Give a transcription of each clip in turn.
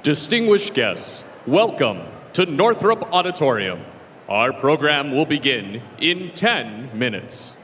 Distinguished guests, welcome to Northrop Auditorium. Our program will begin in 10 minutes.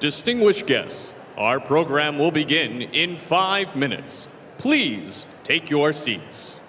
Distinguished guests, our program will begin in 5 minutes. Please take your seats.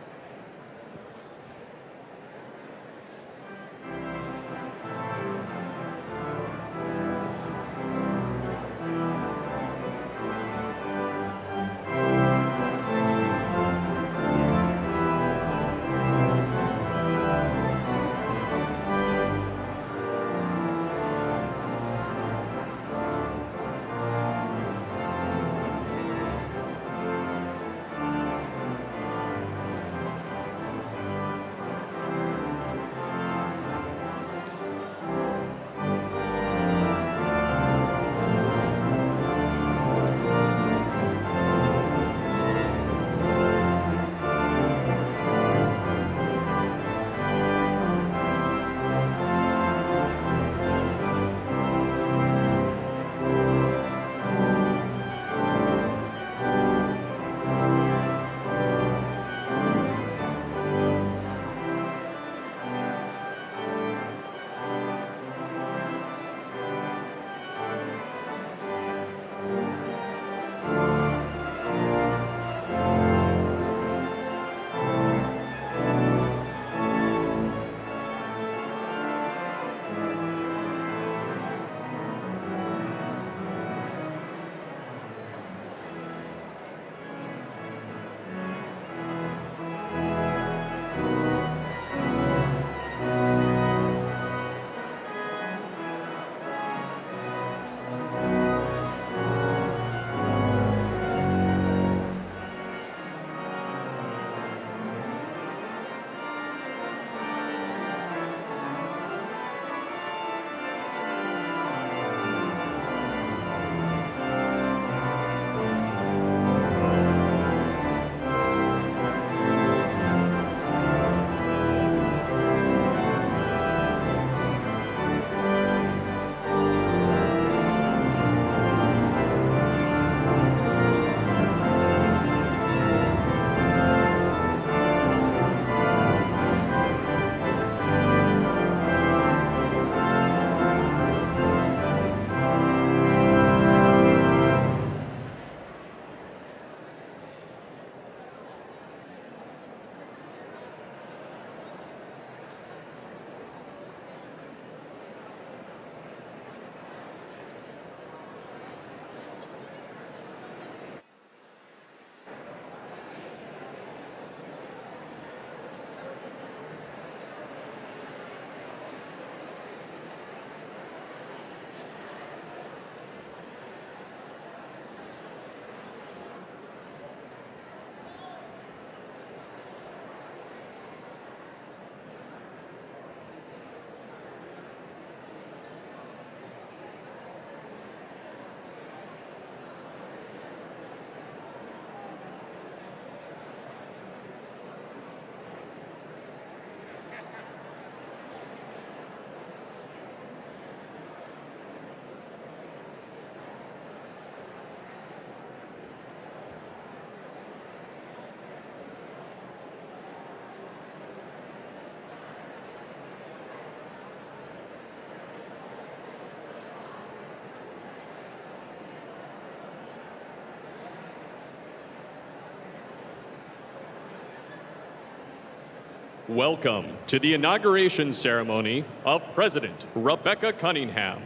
Welcome to the inauguration ceremony of President Rebecca Cunningham.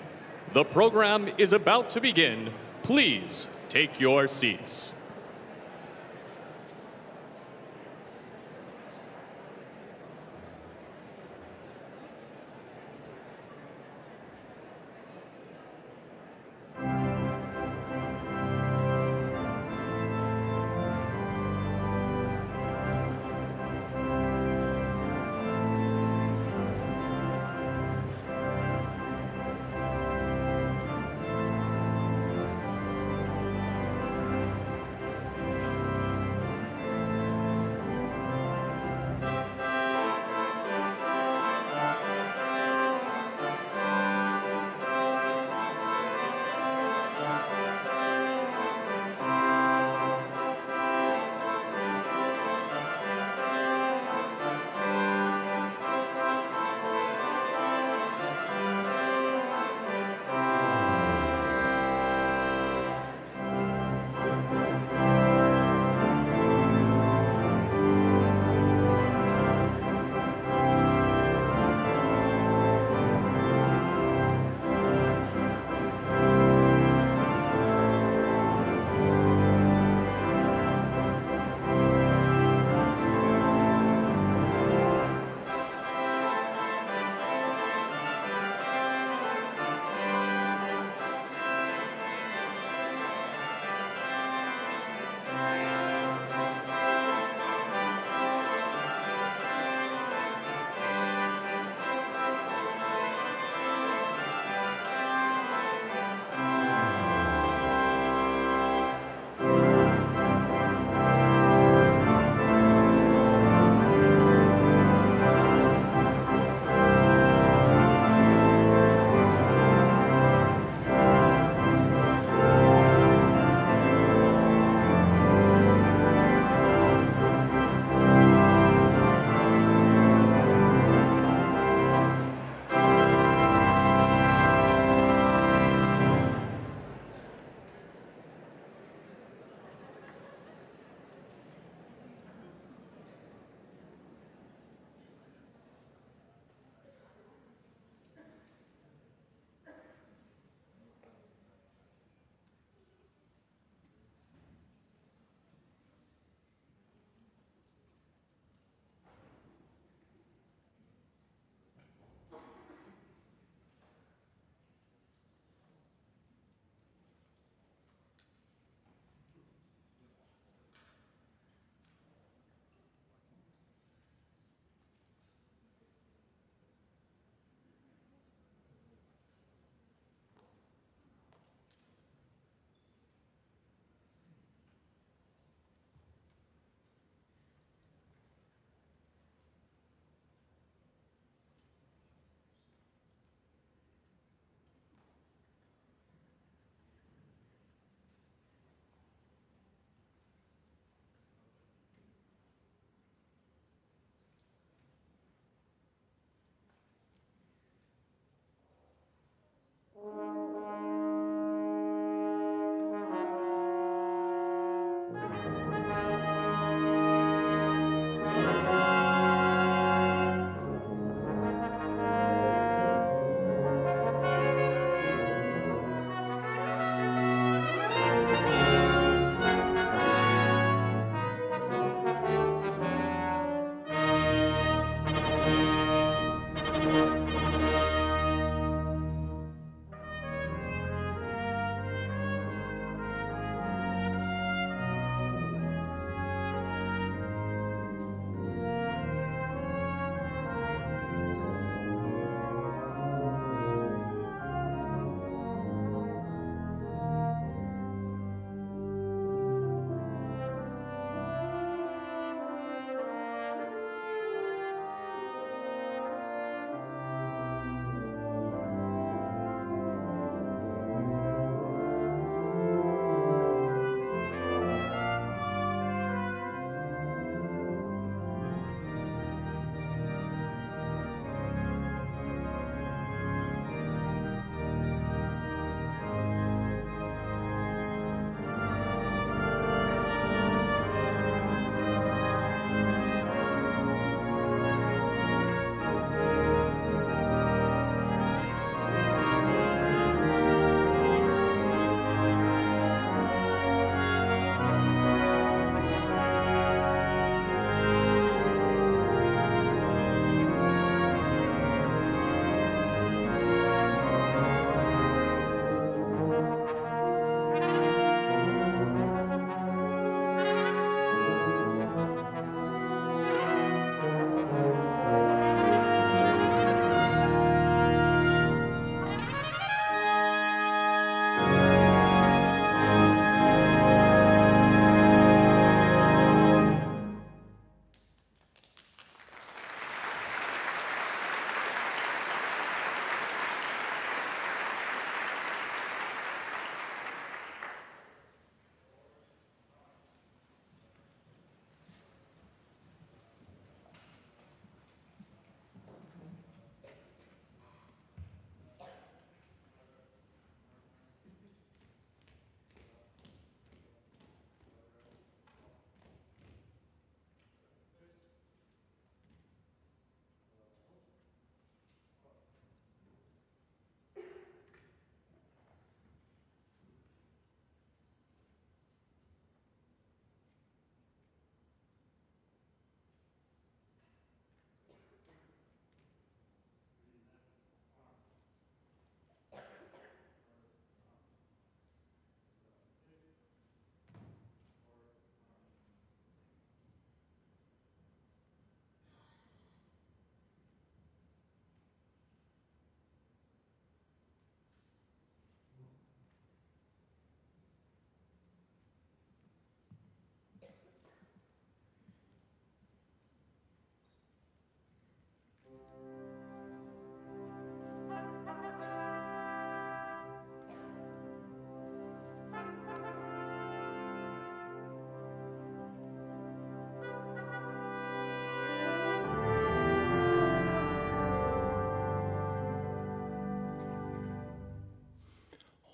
The program is about to begin. Please take your seats.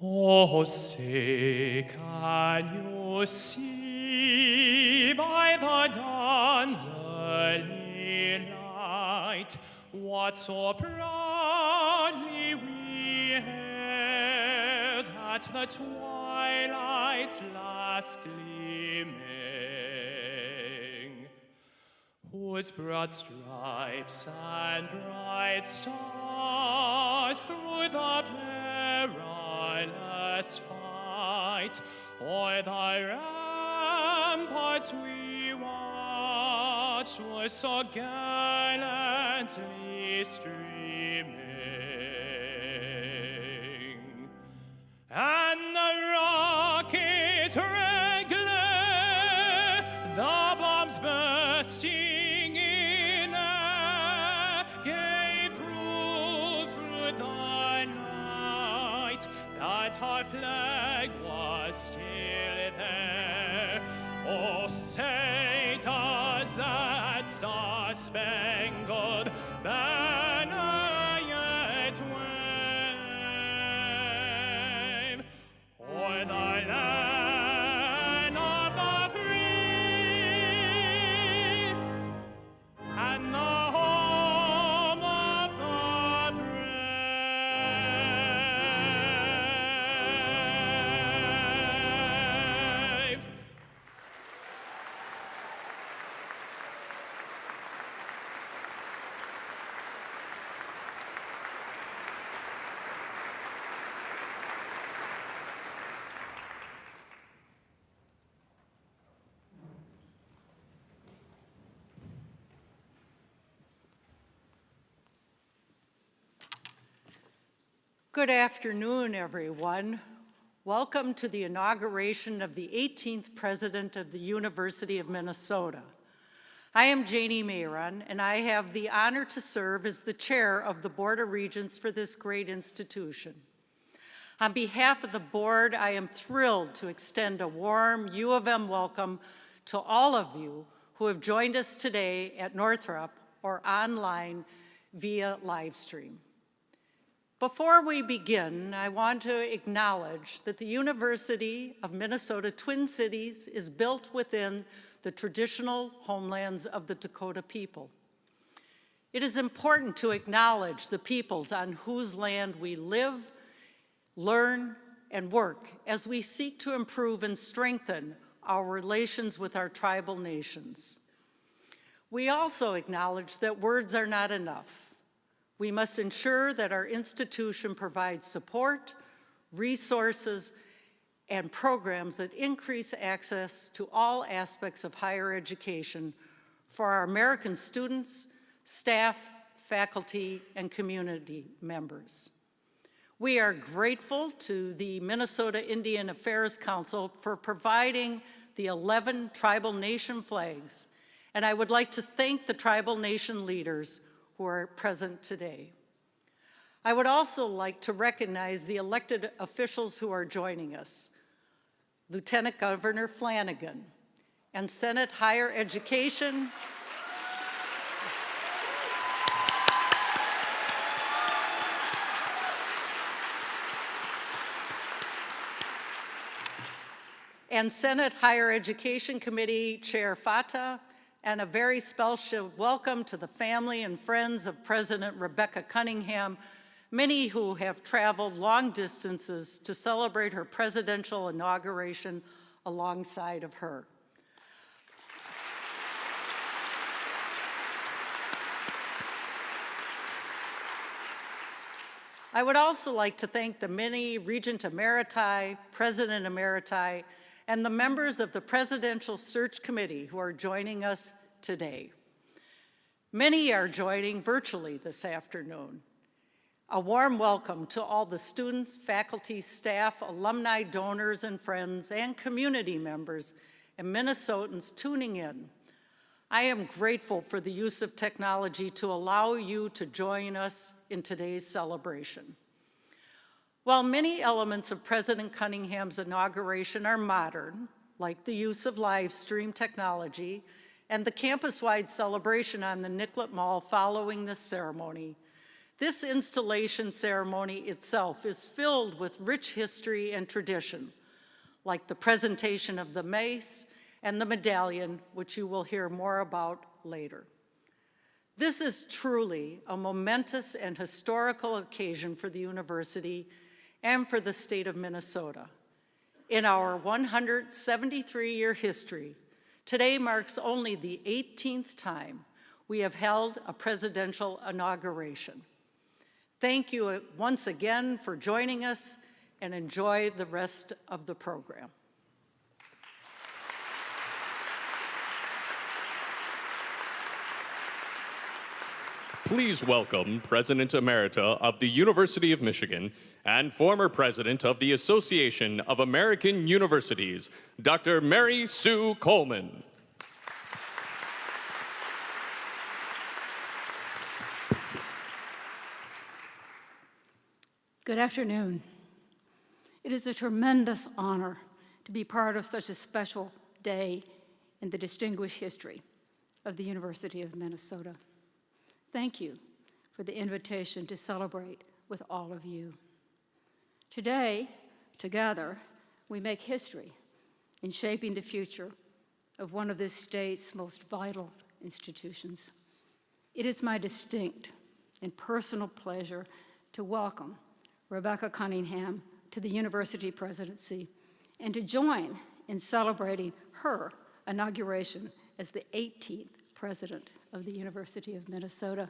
Oh, say, can you see by the dawn's early light what so proudly we hailed at the twilight's last gleaming, whose broad stripes and bright stars through the perilous fight o'er the ramparts we watched were so gallantly streaming, and the rocket regular, the bombs bursting in air, gave through the night that our flag was still there. Oh, say does that star-spangled banner yet wave o'er the land of the free and the home of the brave. Good afternoon, everyone. Welcome to the inauguration of the 18th President of the University of Minnesota. I am Janie Mayron, and I have the honor to serve as the chair of the Board of Regents for this great institution. On behalf of the board, I am thrilled to extend a warm U of M welcome to all of you who have joined us today at Northrop or online via live stream. Before we begin, I want to acknowledge that the University of Minnesota Twin Cities is built within the traditional homelands of the Dakota people. It is important to acknowledge the peoples on whose land we live, learn, and work as we seek to improve and strengthen our relations with our tribal nations. We also acknowledge that words are not enough. We must ensure that our institution provides support, resources, and programs that increase access to all aspects of higher education for our American students, staff, faculty, and community members. We are grateful to the Minnesota Indian Affairs Council for providing the 11 tribal nation flags, and I would like to thank the tribal nation leaders who are present today. I would also like to recognize the elected officials who are joining us: Lieutenant Governor Flanagan and Senate Higher Education Committee Chair Fatah, and a very special welcome to the family and friends of President Rebecca Cunningham, many who have traveled long distances to celebrate her presidential inauguration alongside of her. I would also like to thank the many Regent Emeriti, President Emeriti, and the members of the Presidential Search Committee who are joining us today. Many are joining virtually this afternoon. A warm welcome to all the students, faculty, staff, alumni, donors, and friends, and community members and Minnesotans tuning in. I am grateful for the use of technology to allow you to join us in today's celebration. While many elements of President Cunningham's inauguration are modern, like the use of live stream technology and the campus-wide celebration on the Nicollet Mall following this ceremony, This installation ceremony itself is filled with rich history and tradition, like the presentation of the Mace and the medallion, which you will hear more about later. This is truly a momentous and historical occasion for the university and for the state of Minnesota. In our 173-year history, today marks only the 18th time we have held a presidential inauguration. Thank you once again for joining us, and enjoy the rest of the program. Please welcome President Emerita of the University of Michigan and former President of the Association of American Universities, Dr. Mary Sue Coleman. Good afternoon. It is a tremendous honor to be part of such a special day in the distinguished history of the University of Minnesota. Thank you for the invitation to celebrate with all of you. Today, together, we make history in shaping the future of one of this state's most vital institutions. It is my distinct and personal pleasure to welcome Rebecca Cunningham to the university presidency and to join in celebrating her inauguration as the 18th president of the University of Minnesota.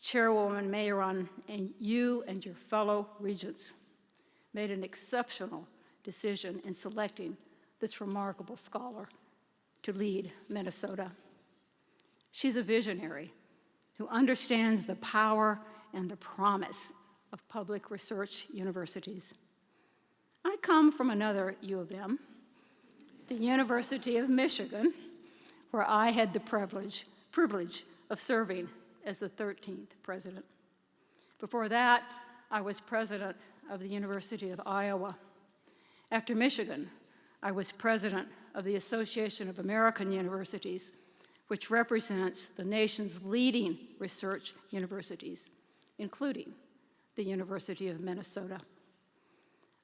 Chairwoman Mayron, and you and your fellow regents made an exceptional decision in selecting this remarkable scholar to lead Minnesota. She's a visionary who understands the power and the promise of public research universities. I come from another U of M, the University of Michigan, where I had the privilege of serving as the 13th president. Before that, I was president of the University of Iowa. After Michigan, I was president of the Association of American Universities, which represents the nation's leading research universities, including the University of Minnesota.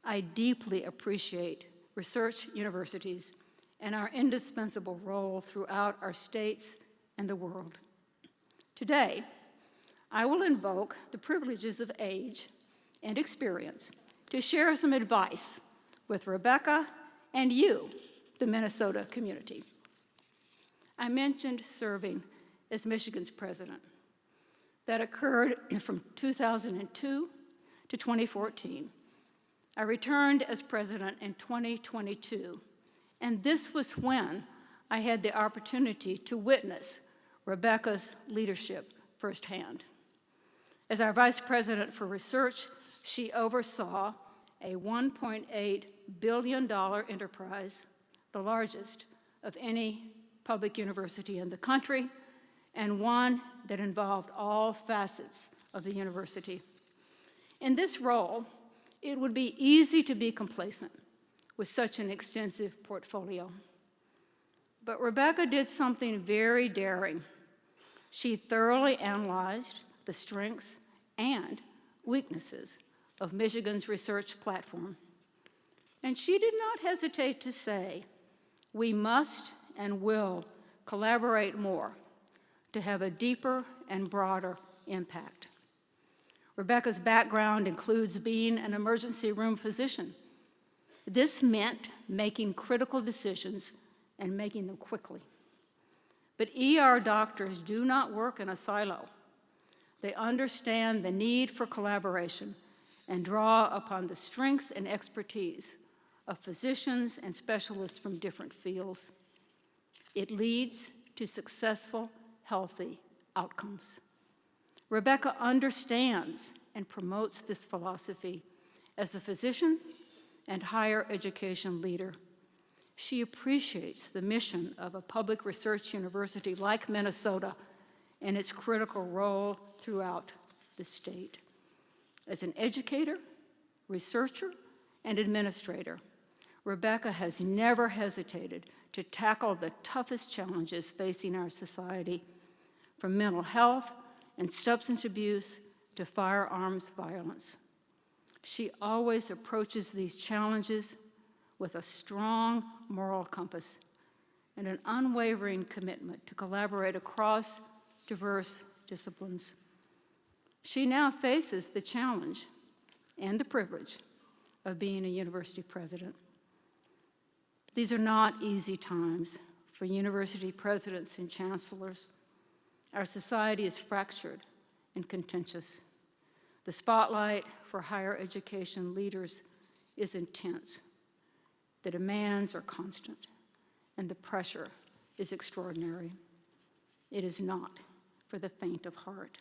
I deeply appreciate research universities and our indispensable role throughout our states and the world. Today, I will invoke the privileges of age and experience to share some advice with Rebecca and you, the Minnesota community. I mentioned serving as Michigan's president. That occurred from 2002 to 2014. I returned as president in 2022, and this was when I had the opportunity to witness Rebecca's leadership firsthand. As our vice president for research, she oversaw a $1.8 billion enterprise, the largest of any public university in the country, and one that involved all facets of the university. In this role, it would be easy to be complacent with such an extensive portfolio. But Rebecca did something very daring. She thoroughly analyzed the strengths and weaknesses of Michigan's research platform. And she did not hesitate to say, we must and will collaborate more to have a deeper and broader impact. Rebecca's background includes being an emergency room physician. This meant making critical decisions and making them quickly. But ER doctors do not work in a silo. They understand the need for collaboration and draw upon the strengths and expertise of physicians and specialists from different fields. It leads to successful, healthy outcomes. Rebecca understands and promotes this philosophy as a physician and higher education leader. She appreciates the mission of a public research university like Minnesota and its critical role throughout the state. As an educator, researcher, and administrator, Rebecca has never hesitated to tackle the toughest challenges facing our society, from mental health and substance abuse to firearms violence. She always approaches these challenges with a strong moral compass and an unwavering commitment to collaborate across diverse disciplines. She now faces the challenge and the privilege of being a university president. These are not easy times for university presidents and chancellors. Our society is fractured and contentious. The spotlight for higher education leaders is intense. The demands are constant, and the pressure is extraordinary. It is not for the faint of heart.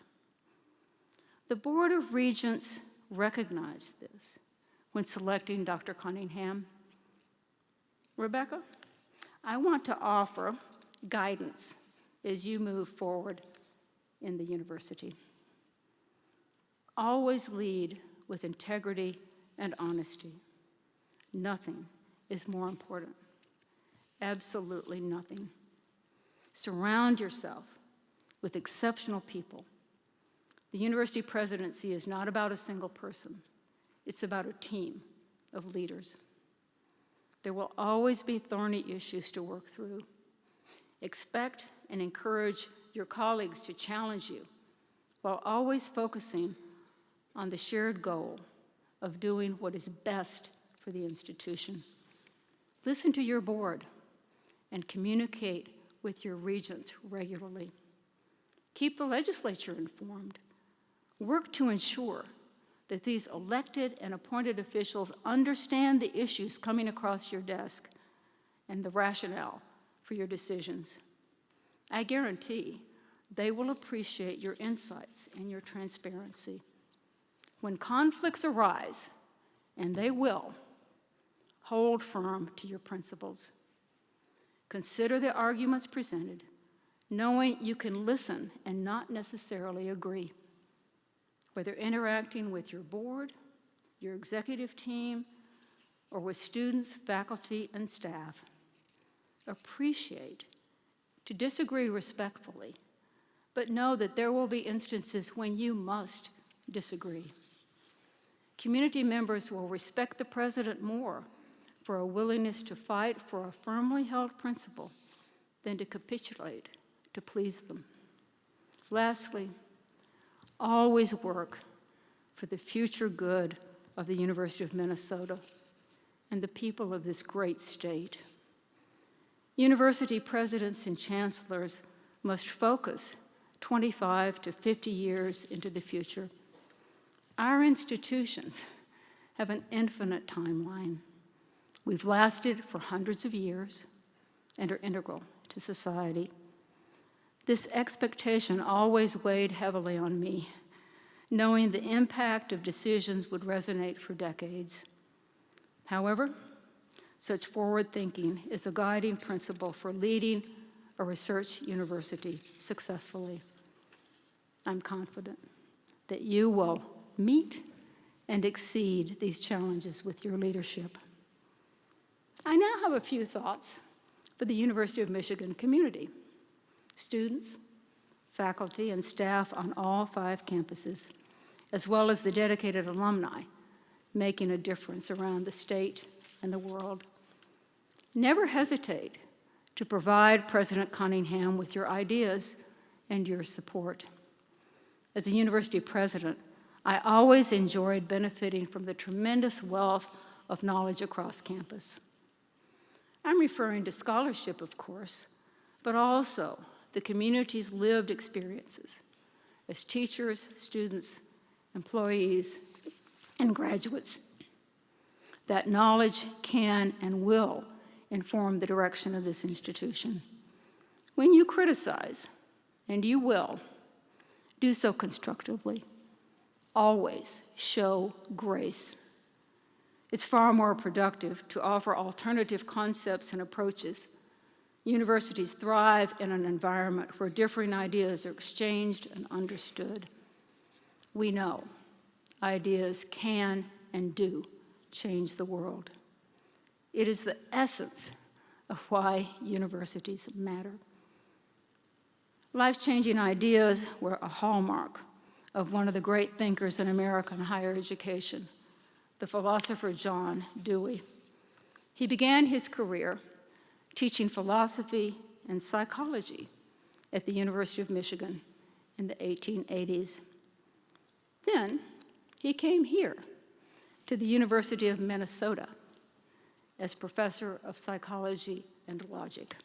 The Board of Regents recognized this when selecting Dr. Cunningham. Rebecca, I want to offer guidance as you move forward in the university. Always lead with integrity and honesty. Nothing is more important. Absolutely nothing. Surround yourself with exceptional people. The university presidency is not about a single person. It's about a team of leaders. There will always be thorny issues to work through. Expect and encourage your colleagues to challenge you while always focusing on the shared goal of doing what is best for the institution. Listen to your board and communicate with your regents regularly. Keep the legislature informed. Work to ensure that these elected and appointed officials understand the issues coming across your desk and the rationale for your decisions. I guarantee they will appreciate your insights and your transparency. When conflicts arise, and they will, hold firm to your principles. Consider the arguments presented, knowing you can listen and not necessarily agree. Whether interacting with your board, your executive team, or with students, faculty, and staff, appreciate to disagree respectfully, but know that there will be instances when you must disagree. Community members will respect the president more for a willingness to fight for a firmly held principle than to capitulate to please them. Lastly, always work for the future good of the University of Minnesota and the people of this great state. University presidents and chancellors must focus 25 to 50 years into the future. Our institutions have an infinite timeline. We've lasted for hundreds of years and are integral to society. This expectation always weighed heavily on me, knowing the impact of decisions would resonate for decades. However, such forward thinking is a guiding principle for leading a research university successfully. I'm confident that you will meet and exceed these challenges with your leadership. I now have a few thoughts for the University of Michigan community. Students, faculty, and staff on all 5 campuses, as well as the dedicated alumni making a difference around the state and the world. Never hesitate to provide President Cunningham with your ideas and your support. As a university president, I always enjoyed benefiting from the tremendous wealth of knowledge across campus. I'm referring to scholarship, of course, but also the community's lived experiences as teachers, students, employees, and graduates. That knowledge can and will inform the direction of this institution. When you criticize, and you will, do so constructively. Always show grace. It's far more productive to offer alternative concepts and approaches. Universities thrive in an environment where differing ideas are exchanged and understood. We know ideas can and do change the world. It is the essence of why universities matter. Life-changing ideas were a hallmark of one of the great thinkers in American higher education, the philosopher John Dewey. He began his career teaching philosophy and psychology at the University of Michigan in the 1880s. Then he came here to the University of Minnesota as professor of psychology and logic.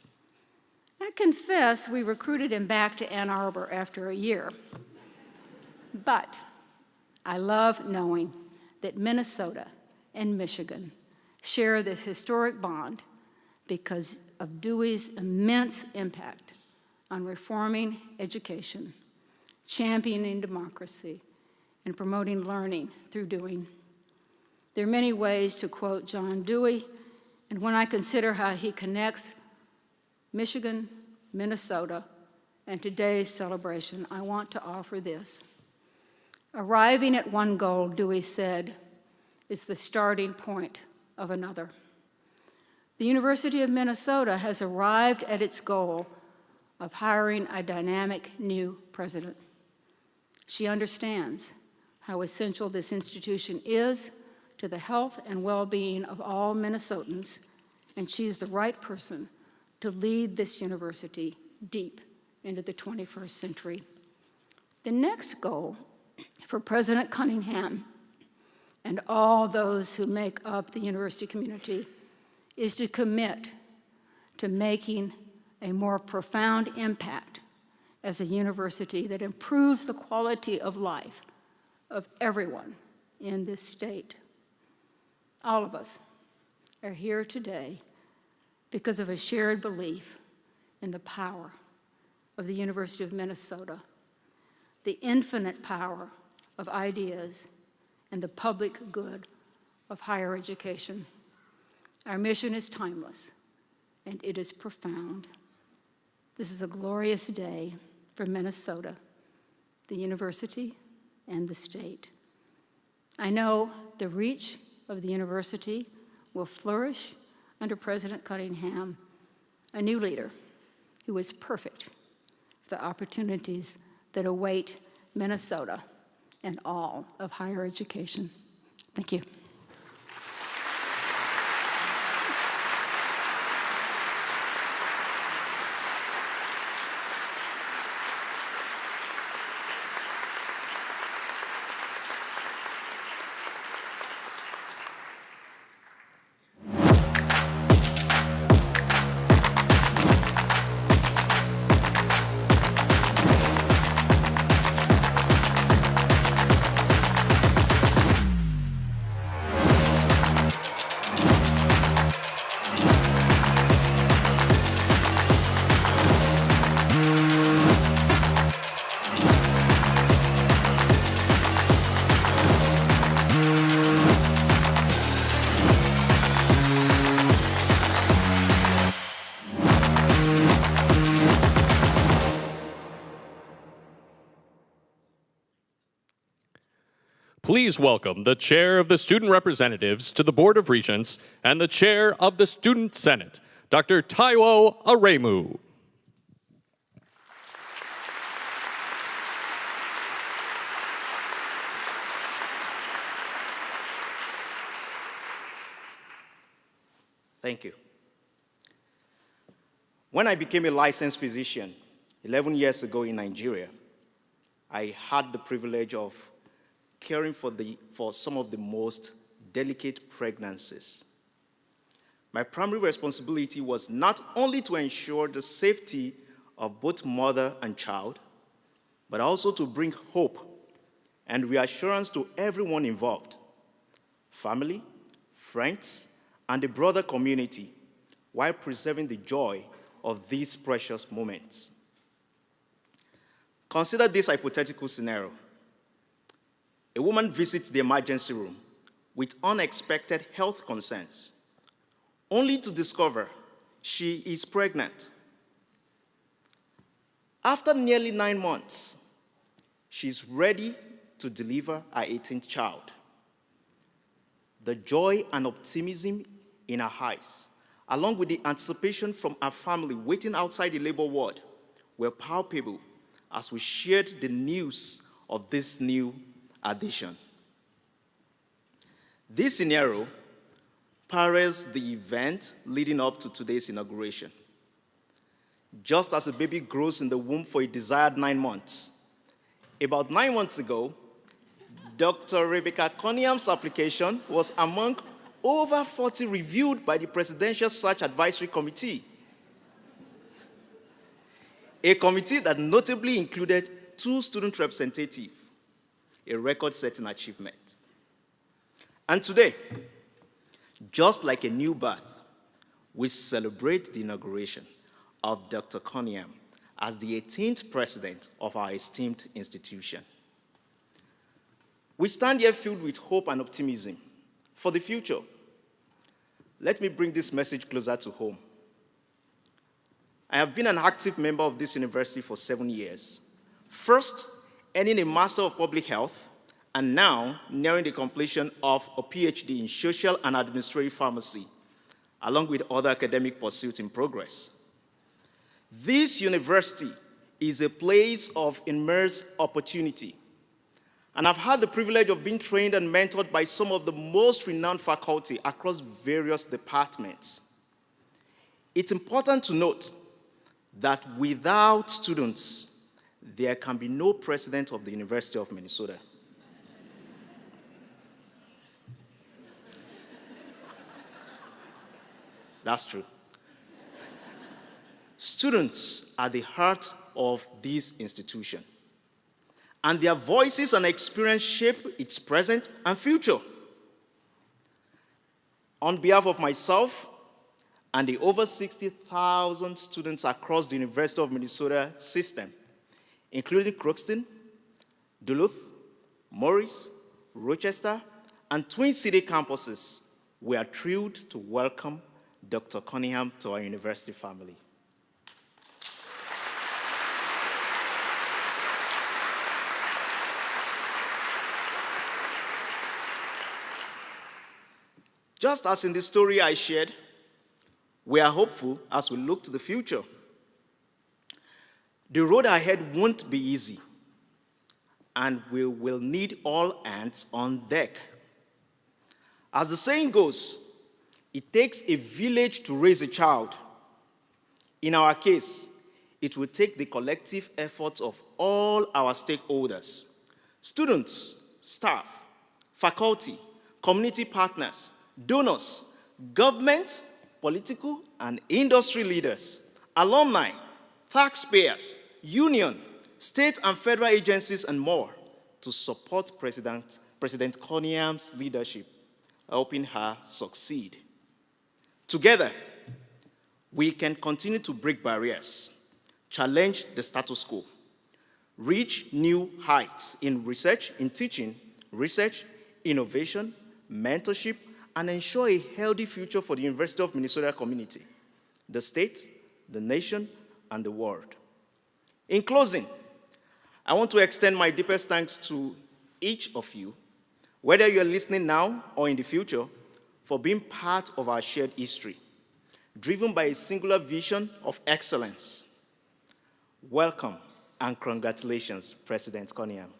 I confess we recruited him back to Ann Arbor after a year. But I love knowing that Minnesota and Michigan share this historic bond because of Dewey's immense impact on reforming education, championing democracy, and promoting learning through doing. There are many ways to quote John Dewey, and when I consider how he connects Michigan, Minnesota, and today's celebration, I want to offer this. Arriving at one goal, Dewey said, is the starting point of another. The University of Minnesota has arrived at its goal of hiring a dynamic new president. She understands how essential this institution is to the health and well-being of all Minnesotans, and she is the right person to lead this university deep into the 21st century. The next goal for President Cunningham and all those who make up the university community is to commit to making a more profound impact as a university that improves the quality of life of everyone in this state. All of us are here today because of a shared belief in the power of the University of Minnesota, the infinite power of ideas, and the public good of higher education. Our mission is timeless, and it is profound. This is a glorious day for Minnesota, the university, and the state. I know the reach of the university will flourish under President Cunningham, a new leader who is perfect for the opportunities that await Minnesota and all of higher education. Thank you. Please welcome the Chair of the Student Representatives to the Board of Regents and the Chair of the Student Senate, Dr. Taiwo Aremu. Thank you. When I became a licensed physician 11 years ago in Nigeria, I had the privilege of caring for some of the most delicate pregnancies. My primary responsibility was not only to ensure the safety of both mother and child, but also to bring hope and reassurance to everyone involved, family, friends, and the broader community, while preserving the joy of these precious moments. Consider this hypothetical scenario. A woman visits the emergency room with unexpected health concerns, only to discover she is pregnant. After nearly 9 months, she's ready to deliver her 18th child. The joy and optimism in her eyes, along with the anticipation from her family waiting outside the labor ward, were palpable as we shared the news of this new addition. This scenario parallels the event leading up to today's inauguration. Just as a baby grows in the womb for a desired 9 months, about 9 months ago, Dr. Rebecca Cunningham's application was among over 40 reviewed by the Presidential Search Advisory Committee, a committee that notably included 2 student representatives, a record-setting achievement. And today, just like a new birth, we celebrate the inauguration of Dr. Cunningham as the 18th president of our esteemed institution. We stand here filled with hope and optimism for the future. Let me bring this message closer to home. I have been an active member of this university for 7 years. First, earning a Master of Public Health, and now nearing the completion of a PhD in Social and Administrative Pharmacy, along with other academic pursuits in progress. This university is a place of immense opportunity, and I've had the privilege of being trained and mentored by some of the most renowned faculty across various departments. It's important to note that without students, there can be no president of the University of Minnesota. That's true. Students are the heart of this institution, and their voices and experience shape its present and future. On behalf of myself and the over 60,000 students across the University of Minnesota system, including Crookston, Duluth, Morris, Rochester, and Twin City campuses, we are thrilled to welcome Dr. Cunningham to our university family. Just as in the story I shared, we are hopeful as we look to the future. The road ahead won't be easy, and we will need all hands on deck. As the saying goes, it takes a village to raise a child. In our case, it will take the collective efforts of all our stakeholders: students, staff, faculty, community partners, donors, government, political and industry leaders, alumni, taxpayers, union, state and federal agencies, and more to support President Cunningham's leadership, helping her succeed. Together, we can continue to break barriers, challenge the status quo, reach new heights in research, in teaching, research, innovation, mentorship, and ensure a healthy future for the University of Minnesota community, the state, the nation, and the world. In closing, I want to extend my deepest thanks to each of you, whether you're listening now or in the future, for being part of our shared history, driven by a singular vision of excellence. Welcome and congratulations, President Cunningham.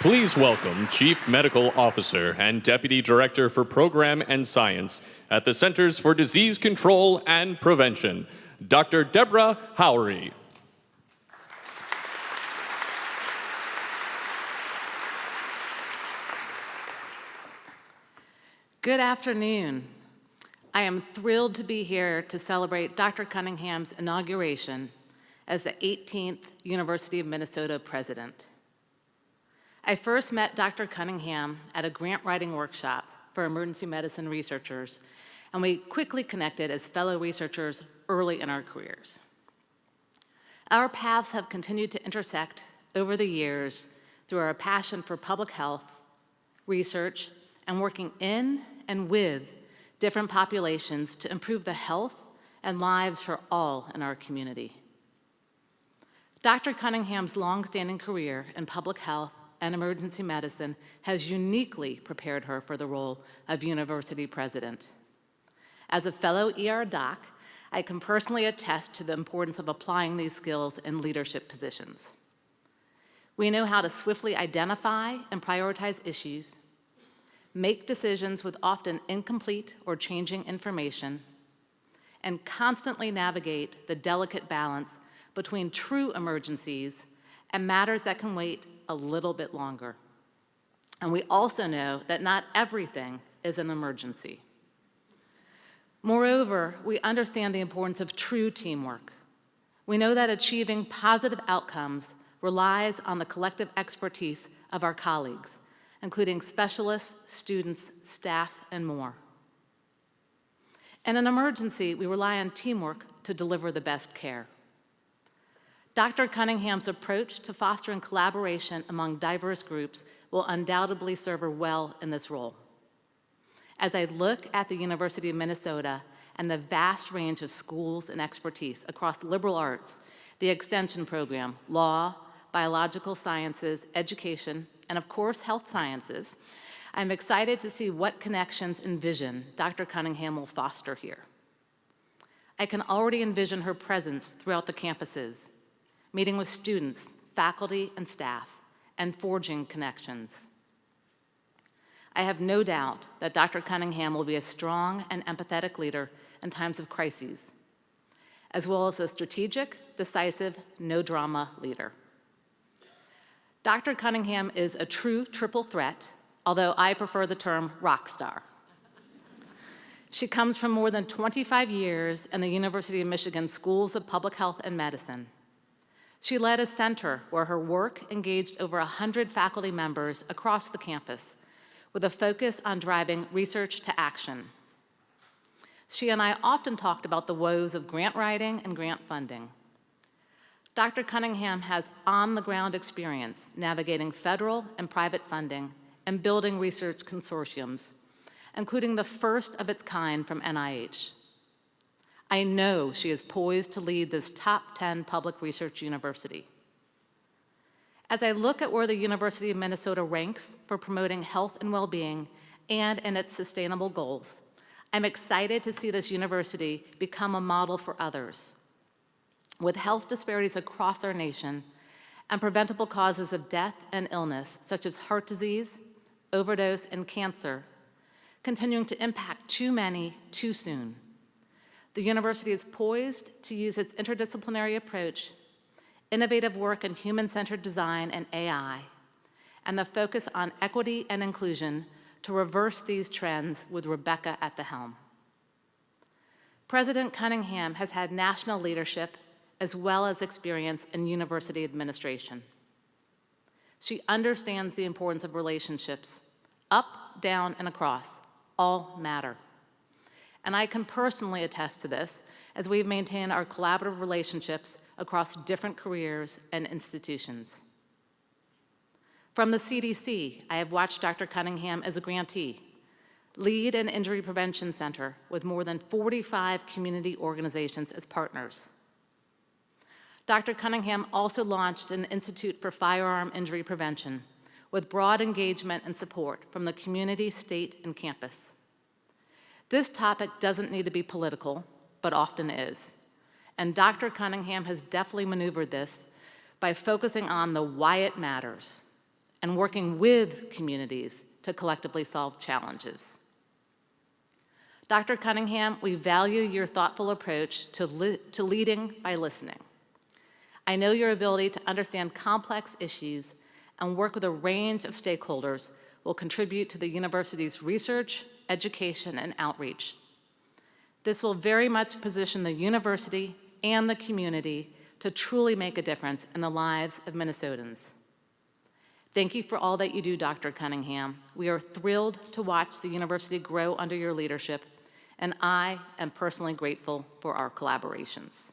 Please welcome Chief Medical Officer and Deputy Director for Program and Science at the Centers for Disease Control and Prevention, Dr. Debra Houry. Good afternoon. I am thrilled to be here to celebrate Dr. Cunningham's inauguration as the 18th University of Minnesota president. I first met Dr. Cunningham at a grant writing workshop for emergency medicine researchers, and we quickly connected as fellow researchers early in our careers. Our paths have continued to intersect over the years through our passion for public health, research, and working in and with different populations to improve the health and lives for all in our community. Dr. Cunningham's longstanding career in public health and emergency medicine has uniquely prepared her for the role of university president. As a fellow ER doc, I can personally attest to the importance of applying these skills in leadership positions. We know how to swiftly identify and prioritize issues, make decisions with often incomplete or changing information, and constantly navigate the delicate balance between true emergencies and matters that can wait a little bit longer. And we also know that not everything is an emergency. Moreover, we understand the importance of true teamwork. We know that achieving positive outcomes relies on the collective expertise of our colleagues, including specialists, students, staff, and more. In an emergency, we rely on teamwork to deliver the best care. Dr. Cunningham's approach to fostering collaboration among diverse groups will undoubtedly serve her well in this role. As I look at the University of Minnesota and the vast range of schools and expertise across liberal arts, the extension program, law, biological sciences, education, and of course, health sciences, I'm excited to see what connections and vision Dr. Cunningham will foster here. I can already envision her presence throughout the campuses, meeting with students, faculty, and staff, and forging connections. I have no doubt that Dr. Cunningham will be a strong and empathetic leader in times of crises, as well as a strategic, decisive, no-drama leader. Dr. Cunningham is a true triple threat, although I prefer the term rock star. She comes from more than 25 years in the University of Michigan Schools of Public Health and Medicine. She led a center where her work engaged over 100 faculty members across the campus, with a focus on driving research to action. She and I often talked about the woes of grant writing and grant funding. Dr. Cunningham has on-the-ground experience navigating federal and private funding and building research consortiums, including the first of its kind from NIH. I know she is poised to lead this top 10 public research university. As I look at where the University of Minnesota ranks for promoting health and well-being and in its sustainable goals, I'm excited to see this university become a model for others. With health disparities across our nation and preventable causes of death and illness, such as heart disease, overdose, and cancer, continuing to impact too many too soon, the university is poised to use its interdisciplinary approach, innovative work in human-centered design and AI, and the focus on equity and inclusion to reverse these trends with Rebecca at the helm. President Cunningham has had national leadership as well as experience in university administration. She understands the importance of relationships. Up, down, and across, all matter. And I can personally attest to this as we've maintained our collaborative relationships across different careers and institutions. From the CDC, I have watched Dr. Cunningham as a grantee, lead an injury prevention center with more than 45 community organizations as partners. Dr. Cunningham also launched an Institute for Firearm Injury Prevention with broad engagement and support from the community, state, and campus. This topic doesn't need to be political, but often is. And Dr. Cunningham has deftly maneuvered this by focusing on the why it matters and working with communities to collectively solve challenges. Dr. Cunningham, we value your thoughtful approach to leading by listening. I know your ability to understand complex issues and work with a range of stakeholders will contribute to the university's research, education, and outreach. This will very much position the university and the community to truly make a difference in the lives of Minnesotans. Thank you for all that you do, Dr. Cunningham. We are thrilled to watch the university grow under your leadership, and I am personally grateful for our collaborations.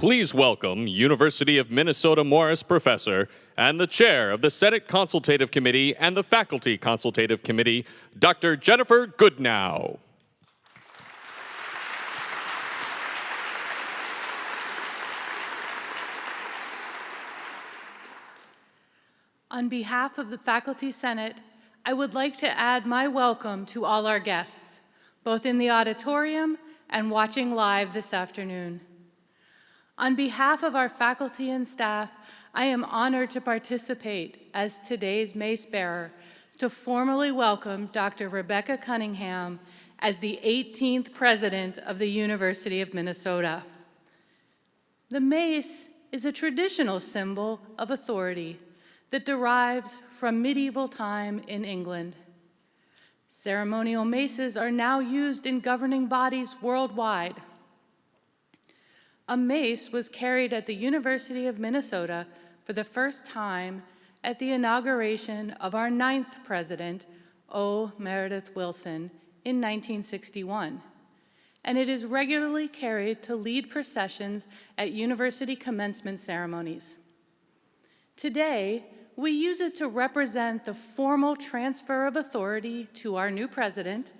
Please welcome University of Minnesota Morris Professor and the Chair of the Senate Consultative Committee and the Faculty Consultative Committee, Dr. Jennifer Goodnow. On behalf of the Faculty Senate, I would like to add my welcome to all our guests, both in the auditorium and watching live this afternoon. On behalf of our faculty and staff, I am honored to participate as today's Mace bearer to formally welcome Dr. Rebecca Cunningham as the 18th President of the University of Minnesota. The Mace is a traditional symbol of authority that derives from medieval time in England. Ceremonial maces are now used in governing bodies worldwide. A mace was carried at the University of Minnesota for the first time at the inauguration of our 9th president, O. Meredith Willson, in 1961, and it is regularly carried to lead processions at university commencement ceremonies. Today, we use it to represent the formal transfer of authority to our new president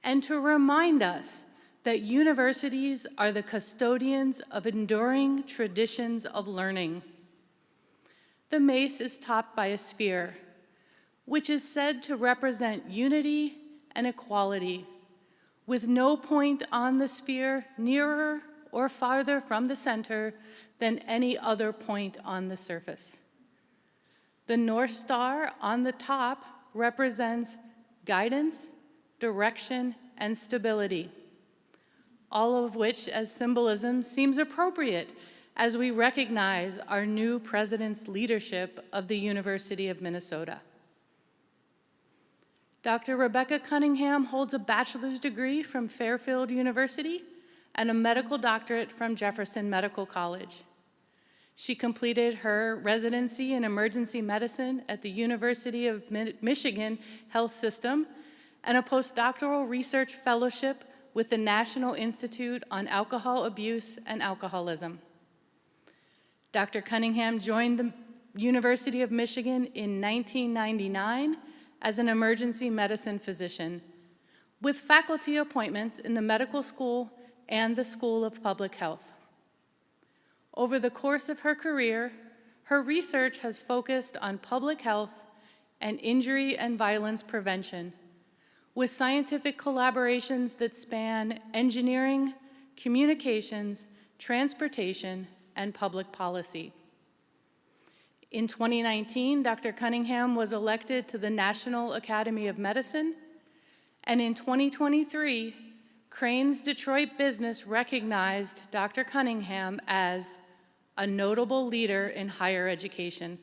and to remind us that universities are the custodians of enduring traditions of learning. The mace is topped by a sphere, which is said to represent unity and equality, with no point on the sphere nearer or farther from the center than any other point on the surface. The North Star on the top represents guidance, direction, and stability, all of which as symbolism seems appropriate as we recognize our new president's leadership of the University of Minnesota. Dr. Rebecca Cunningham holds a bachelor's degree from Fairfield University and a medical doctorate from Jefferson Medical College. She completed her residency in emergency medicine at the University of Michigan Health System and a postdoctoral research fellowship with the National Institute on Alcohol Abuse and Alcoholism. Dr. Cunningham joined the University of Michigan in 1999 as an emergency medicine physician, with faculty appointments in the medical school and the School of Public Health. Over the course of her career, her research has focused on public health and injury and violence prevention, with scientific collaborations that span engineering, communications, transportation, and public policy. In 2019, Dr. Cunningham was elected to the National Academy of Medicine, and in 2023, Crane's Detroit Business recognized Dr. Cunningham as a notable leader in higher education.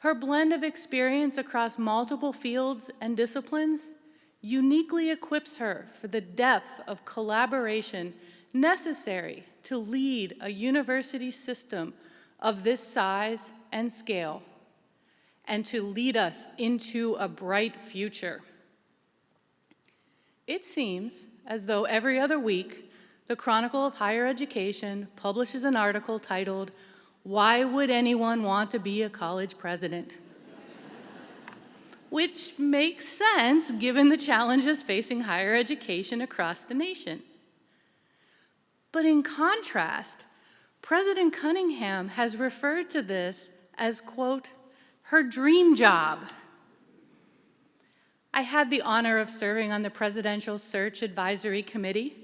Her blend of experience across multiple fields and disciplines uniquely equips her for the depth of collaboration necessary to lead a university system of this size and scale, and to lead us into a bright future. It seems as though every other week, the Chronicle of Higher Education publishes an article titled, "Why Would Anyone Want to Be a College President?" Which makes sense given the challenges facing higher education across the nation. But in contrast, President Cunningham has referred to this as, quote, her dream job. I had the honor of serving on the Presidential Search Advisory Committee,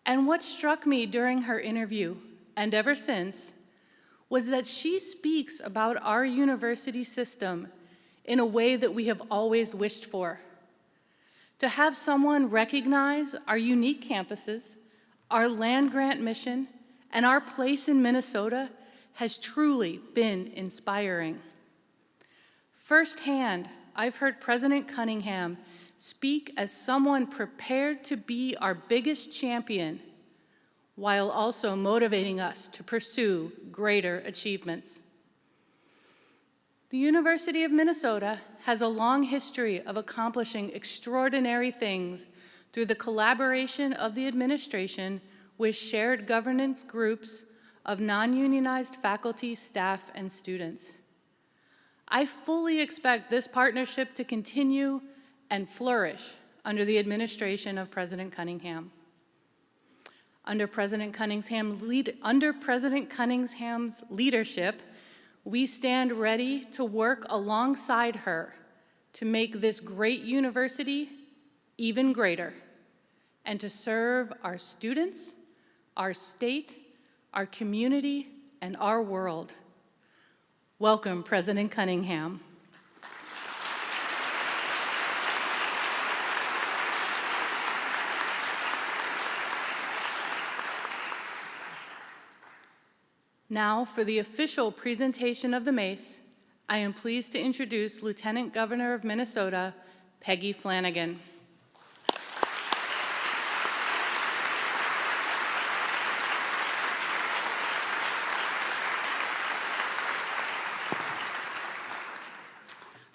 and what struck me during her interview, and ever since, was that she speaks about our university system in a way that we have always wished for. To have someone recognize our unique campuses, our land-grant mission, and our place in Minnesota has truly been inspiring. Firsthand, I've heard President Cunningham speak as someone prepared to be our biggest champion, while also motivating us to pursue greater achievements. The University of Minnesota has a long history of accomplishing extraordinary things through the collaboration of the administration with shared governance groups of non-unionized faculty, staff, and students. I fully expect this partnership to continue and flourish under the administration of President Cunningham's leadership, we stand ready to work alongside her to make this great university even greater and to serve our students, our state, our community, and our world. Welcome, President Cunningham. Now, for the official presentation of the Mace, I am pleased to introduce Lieutenant Governor of Minnesota, Peggy Flanagan.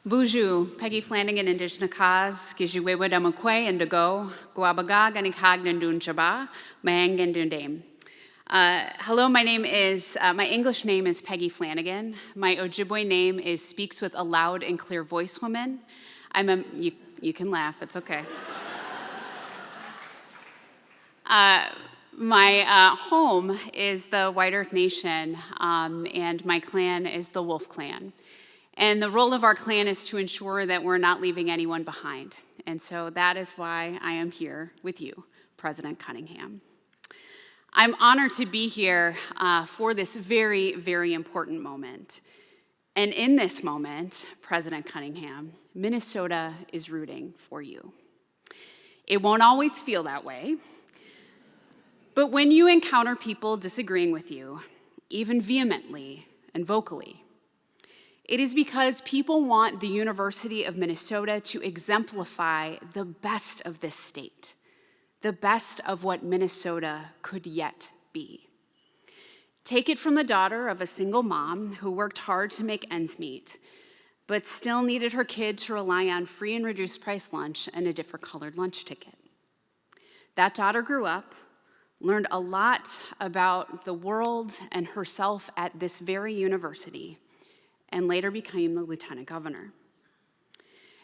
Bonjour, Peggy Flanagan, Indigenous Cause, Gijuwewa Damakwe, Indigo, Guabaga, Ganikag, Nandun Chaba, Mang, and Dundame. Hello, my English name is Peggy Flanagan. My Ojibwe name is Speaks with a Loud and Clear Voice Woman. You can laugh, it's okay. My home is the White Earth Nation, and my clan is the Wolf Clan. And the role of our clan is to ensure that we're not leaving anyone behind. And so that is why I am here with you, President Cunningham. I'm honored to be here for this very, very important moment. And in this moment, President Cunningham, Minnesota is rooting for you. It won't always feel that way, but when you encounter people disagreeing with you, even vehemently and vocally, it is because people want the University of Minnesota to exemplify the best of this state, the best of what Minnesota could yet be. Take it from the daughter of a single mom who worked hard to make ends meet, but still needed her kid to rely on free and reduced price lunch and a different colored lunch ticket. That daughter grew up, learned a lot about the world and herself at this very university, and later became the lieutenant governor.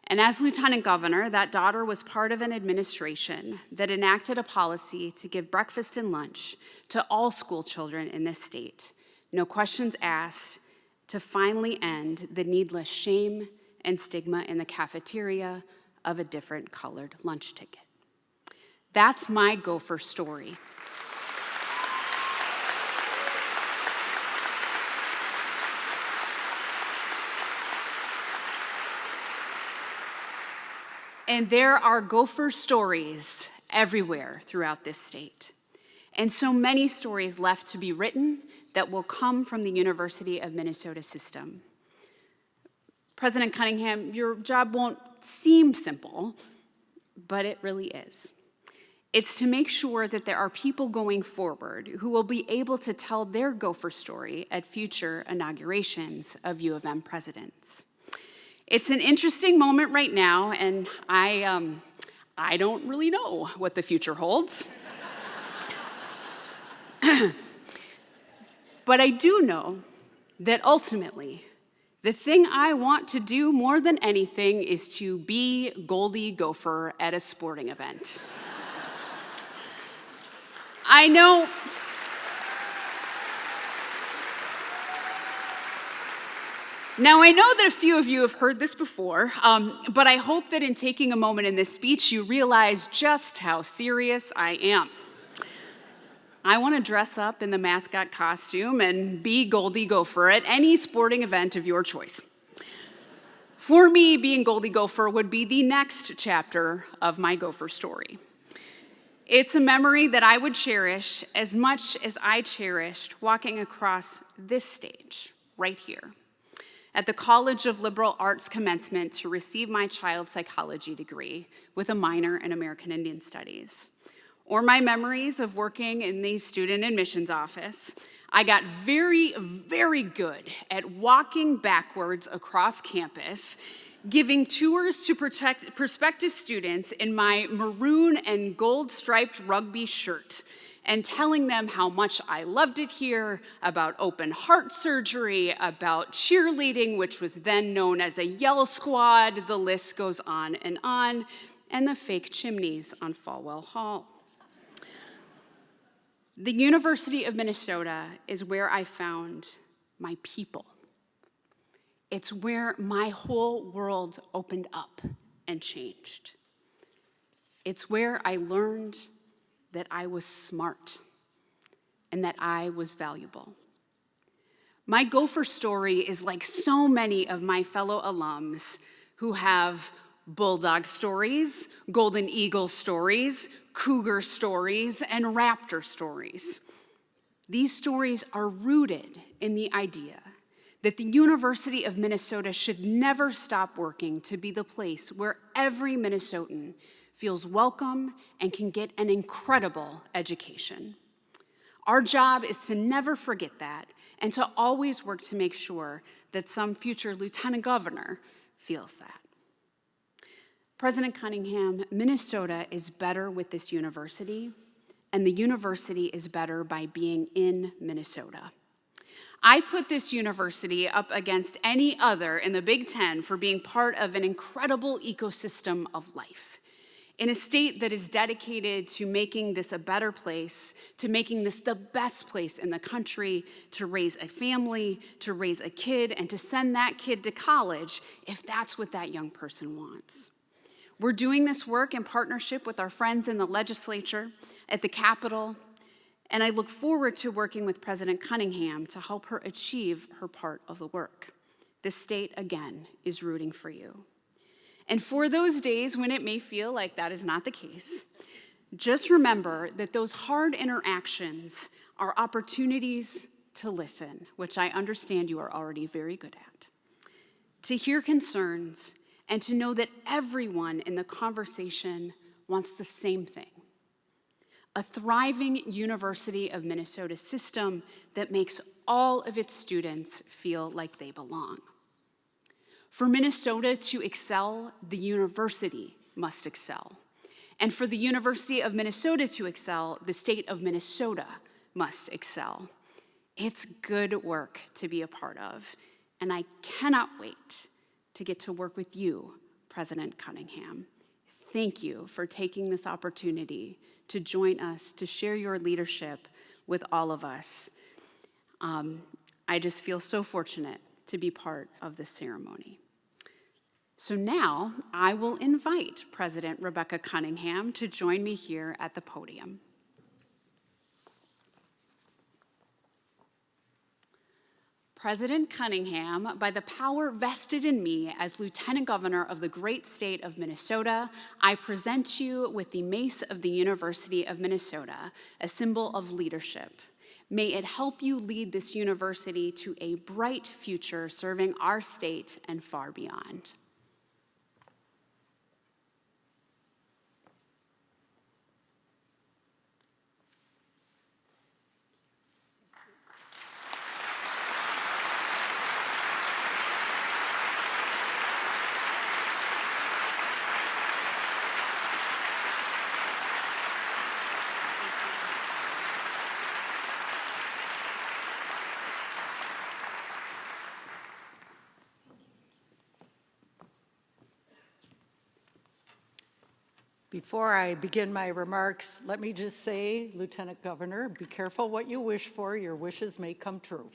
And as lieutenant governor, that daughter was part of an administration that enacted a policy to give breakfast and lunch to all school children in this state, no questions asked, to finally end the needless shame and stigma in the cafeteria of a different colored lunch ticket. That's my Gopher story. And there are Gopher stories everywhere throughout this state. And so many stories left to be written that will come from the University of Minnesota system. President Cunningham, your job won't seem simple, but it really is. It's to make sure that there are people going forward who will be able to tell their Gopher story at future inaugurations of U of M presidents. It's an interesting moment right now, and I don't really know what the future holds. But I do know that ultimately, the thing I want to do more than anything is to be Goldie Gopher at a sporting event. I know that a few of you have heard this before, but I hope that in taking a moment in this speech, you realize just how serious I am. I want to dress up in the mascot costume and be Goldie Gopher at any sporting event of your choice. For me, being Goldie Gopher would be the next chapter of my Gopher story. It's a memory that I would cherish as much as I cherished walking across this stage right here at the College of Liberal Arts commencement to receive my child psychology degree with a minor in American Indian Studies. Or my memories of working in the student admissions office. I got very, very good at walking backwards across campus, giving tours to prospective students in my maroon and gold striped rugby shirt, and telling them how much I loved it here, about open heart surgery, about cheerleading, which was then known as a Yell Squad. The list goes on, and the fake chimneys on Falwell Hall. The University of Minnesota is where I found my people. It's where my whole world opened up and changed. It's where I learned that I was smart and that I was valuable. My Gopher story is like so many of my fellow alums who have bulldog stories, golden eagle stories, cougar stories, and raptor stories. These stories are rooted in the idea that the University of Minnesota should never stop working to be the place where every Minnesotan feels welcome and can get an incredible education. Our job is to never forget that and to always work to make sure that some future lieutenant governor feels that. President Cunningham, Minnesota is better with this university, and the university is better by being in Minnesota. I put this university up against any other in the Big Ten for being part of an incredible ecosystem of life, in a state that is dedicated to making this a better place, to making this the best place in the country to raise a family, to raise a kid, and to send that kid to college if that's what that young person wants. We're doing this work in partnership with our friends in the legislature, at the Capitol, and I look forward to working with President Cunningham to help her achieve her part of the work. The state, again, is rooting for you. And for those days when it may feel like that is not the case, just remember that those hard interactions are opportunities to listen, which I understand you are already very good at, to hear concerns, and to know that everyone in the conversation wants the same thing: a thriving University of Minnesota system that makes all of its students feel like they belong. For Minnesota to excel, the university must excel. And for the University of Minnesota to excel, the state of Minnesota must excel. It's good work to be a part of, and I cannot wait to get to work with you, President Cunningham. Thank you for taking this opportunity to join us, to share your leadership with all of us. I just feel so fortunate to be part of this ceremony. So now I will invite President Rebecca Cunningham to join me here at the podium. President Cunningham, by the power vested in me as Lieutenant Governor of the great state of Minnesota, I present you with the Mace of the University of Minnesota, a symbol of leadership. May it help you lead this university to a bright future serving our state and far beyond. Before I begin my remarks, let me just say, Lieutenant Governor, be careful what you wish for. Your wishes may come true.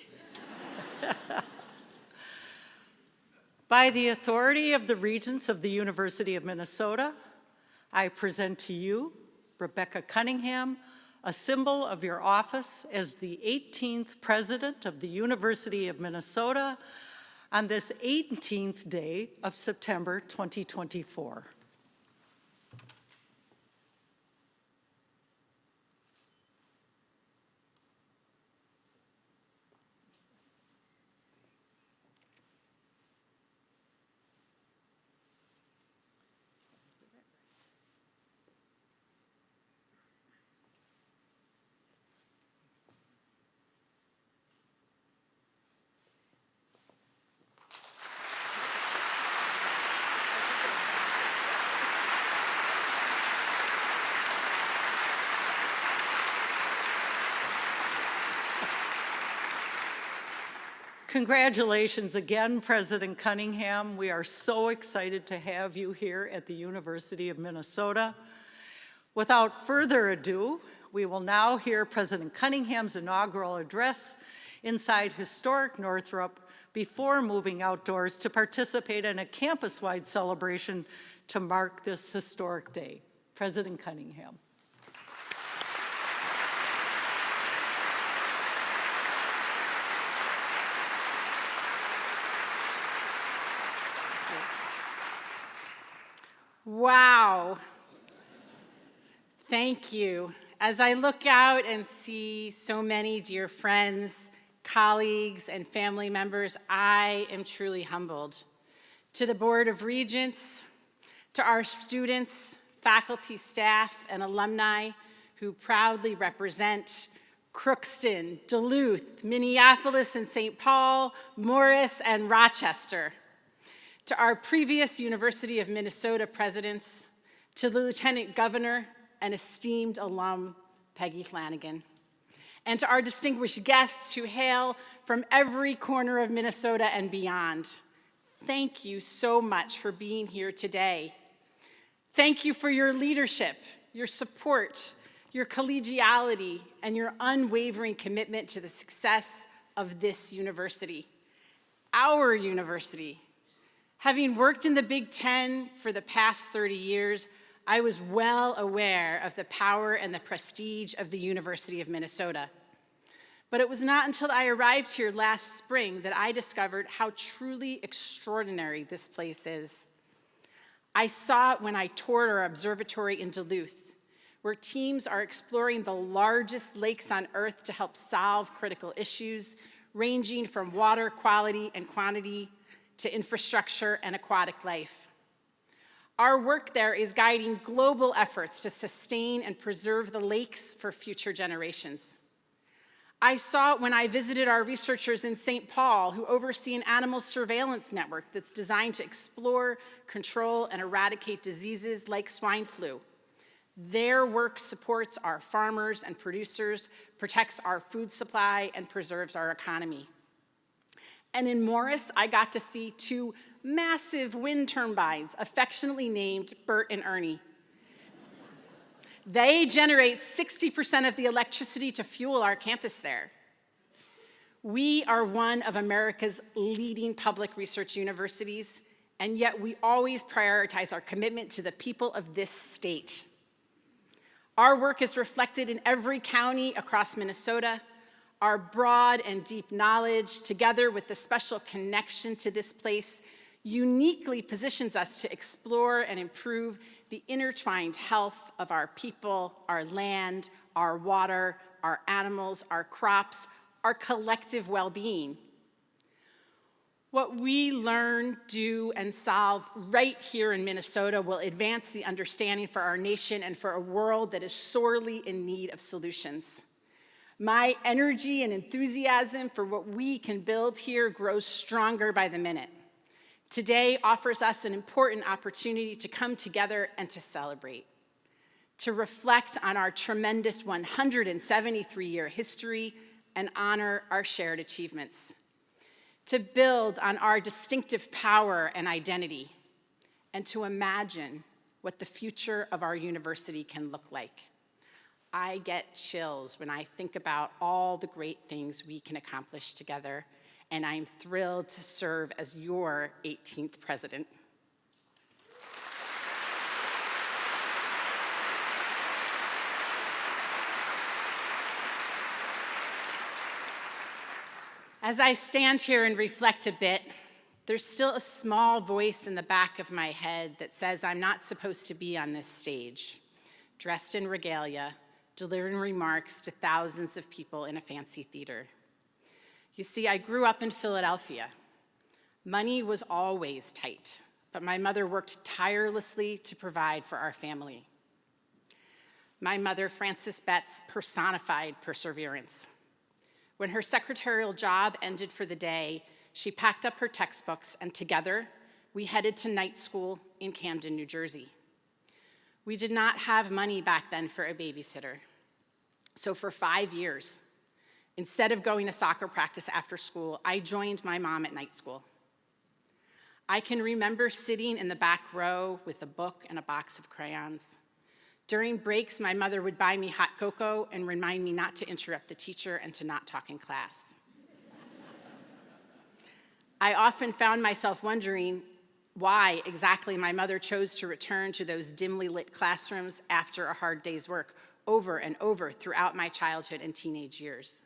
By the authority of the Regents of the University of Minnesota, I present to you Rebecca Cunningham, a symbol of your office as the 18th President of the University of Minnesota on this 18th day of September 2024. Congratulations again, President Cunningham. We are so excited to have you here at the University of Minnesota. Without further ado, we will now hear President Cunningham's inaugural address inside historic Northrop before moving outdoors to participate in a campus-wide celebration to mark this historic day. President Cunningham. Wow. Thank you. As I look out and see so many dear friends, colleagues, and family members, I am truly humbled. To the Board of Regents, to our students, faculty, staff, and alumni who proudly represent Crookston, Duluth, Minneapolis and St. Paul, Morris, and Rochester. To our previous University of Minnesota presidents, to the Lieutenant Governor and esteemed alum, Peggy Flanagan, and to our distinguished guests who hail from every corner of Minnesota and beyond. Thank you so much for being here today. Thank you for your leadership, your support, your collegiality, and your unwavering commitment to the success of this university, our university. Having worked in the Big Ten for the past 30 years, I was well aware of the power and the prestige of the University of Minnesota. But it was not until I arrived here last spring that I discovered how truly extraordinary this place is. I saw it when I toured our observatory in Duluth, where teams are exploring the largest lakes on Earth to help solve critical issues, ranging from water quality and quantity to infrastructure and aquatic life. Our work there is guiding global efforts to sustain and preserve the lakes for future generations. I saw it when I visited our researchers in St. Paul who oversee an animal surveillance network that's designed to explore, control, and eradicate diseases like swine flu. Their work supports our farmers and producers, protects our food supply, and preserves our economy. And in Morris, I got to see two massive wind turbines, affectionately named Bert and Ernie. They generate 60% of the electricity to fuel our campus there. We are one of America's leading public research universities, and yet we always prioritize our commitment to the people of this state. Our work is reflected in every county across Minnesota. Our broad and deep knowledge, together with the special connection to this place, uniquely positions us to explore and improve the intertwined health of our people, our land, our water, our animals, our crops, our collective well-being. What we learn, do, and solve right here in Minnesota will advance the understanding for our nation and for a world that is sorely in need of solutions. My energy and enthusiasm for what we can build here grows stronger by the minute. Today offers us an important opportunity to come together and to celebrate, to reflect on our tremendous 173-year history and honor our shared achievements, to build on our distinctive power and identity, and to imagine what the future of our university can look like. I get chills when I think about all the great things we can accomplish together, and I'm thrilled to serve as your 18th president. As I stand here and reflect a bit, there's still a small voice in the back of my head that says I'm not supposed to be on this stage, dressed in regalia, delivering remarks to thousands of people in a fancy theater. You see, I grew up in Philadelphia. Money was always tight, but my mother worked tirelessly to provide for our family. My mother, Frances Betts, personified perseverance. When her secretarial job ended for the day, she packed up her textbooks, and together, we headed to night school in Camden, New Jersey. We did not have money back then for a babysitter. So for 5 years, Instead of going to soccer practice after school, I joined my mom at night school. I can remember sitting in the back row with a book and a box of crayons. During breaks, my mother would buy me hot cocoa and remind me not to interrupt the teacher and to not talk in class. I often found myself wondering why exactly my mother chose to return to those dimly lit classrooms after a hard day's work over and over throughout my childhood and teenage years.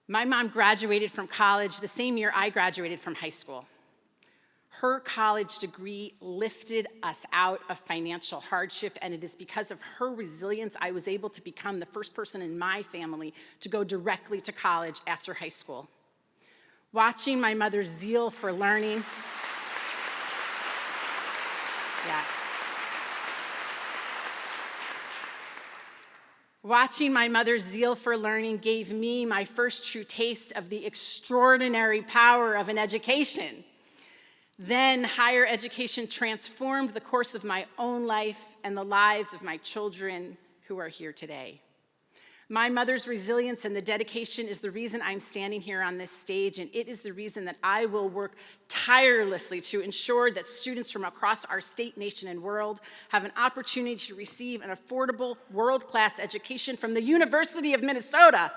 My mom graduated from college the same year I graduated from high school. Her college degree lifted us out of financial hardship, and it is because of her resilience I was able to become the first person in my family to go directly to college after high school. Watching my mother's zeal for learning, Watching my mother's zeal for learning gave me my first true taste of the extraordinary power of an education. Then higher education transformed the course of my own life and the lives of my children who are here today. My mother's resilience and the dedication is the reason I'm standing here on this stage, and it is the reason that I will work tirelessly to ensure that students from across our state, nation, and world have an opportunity to receive an affordable, world-class education from the University of Minnesota.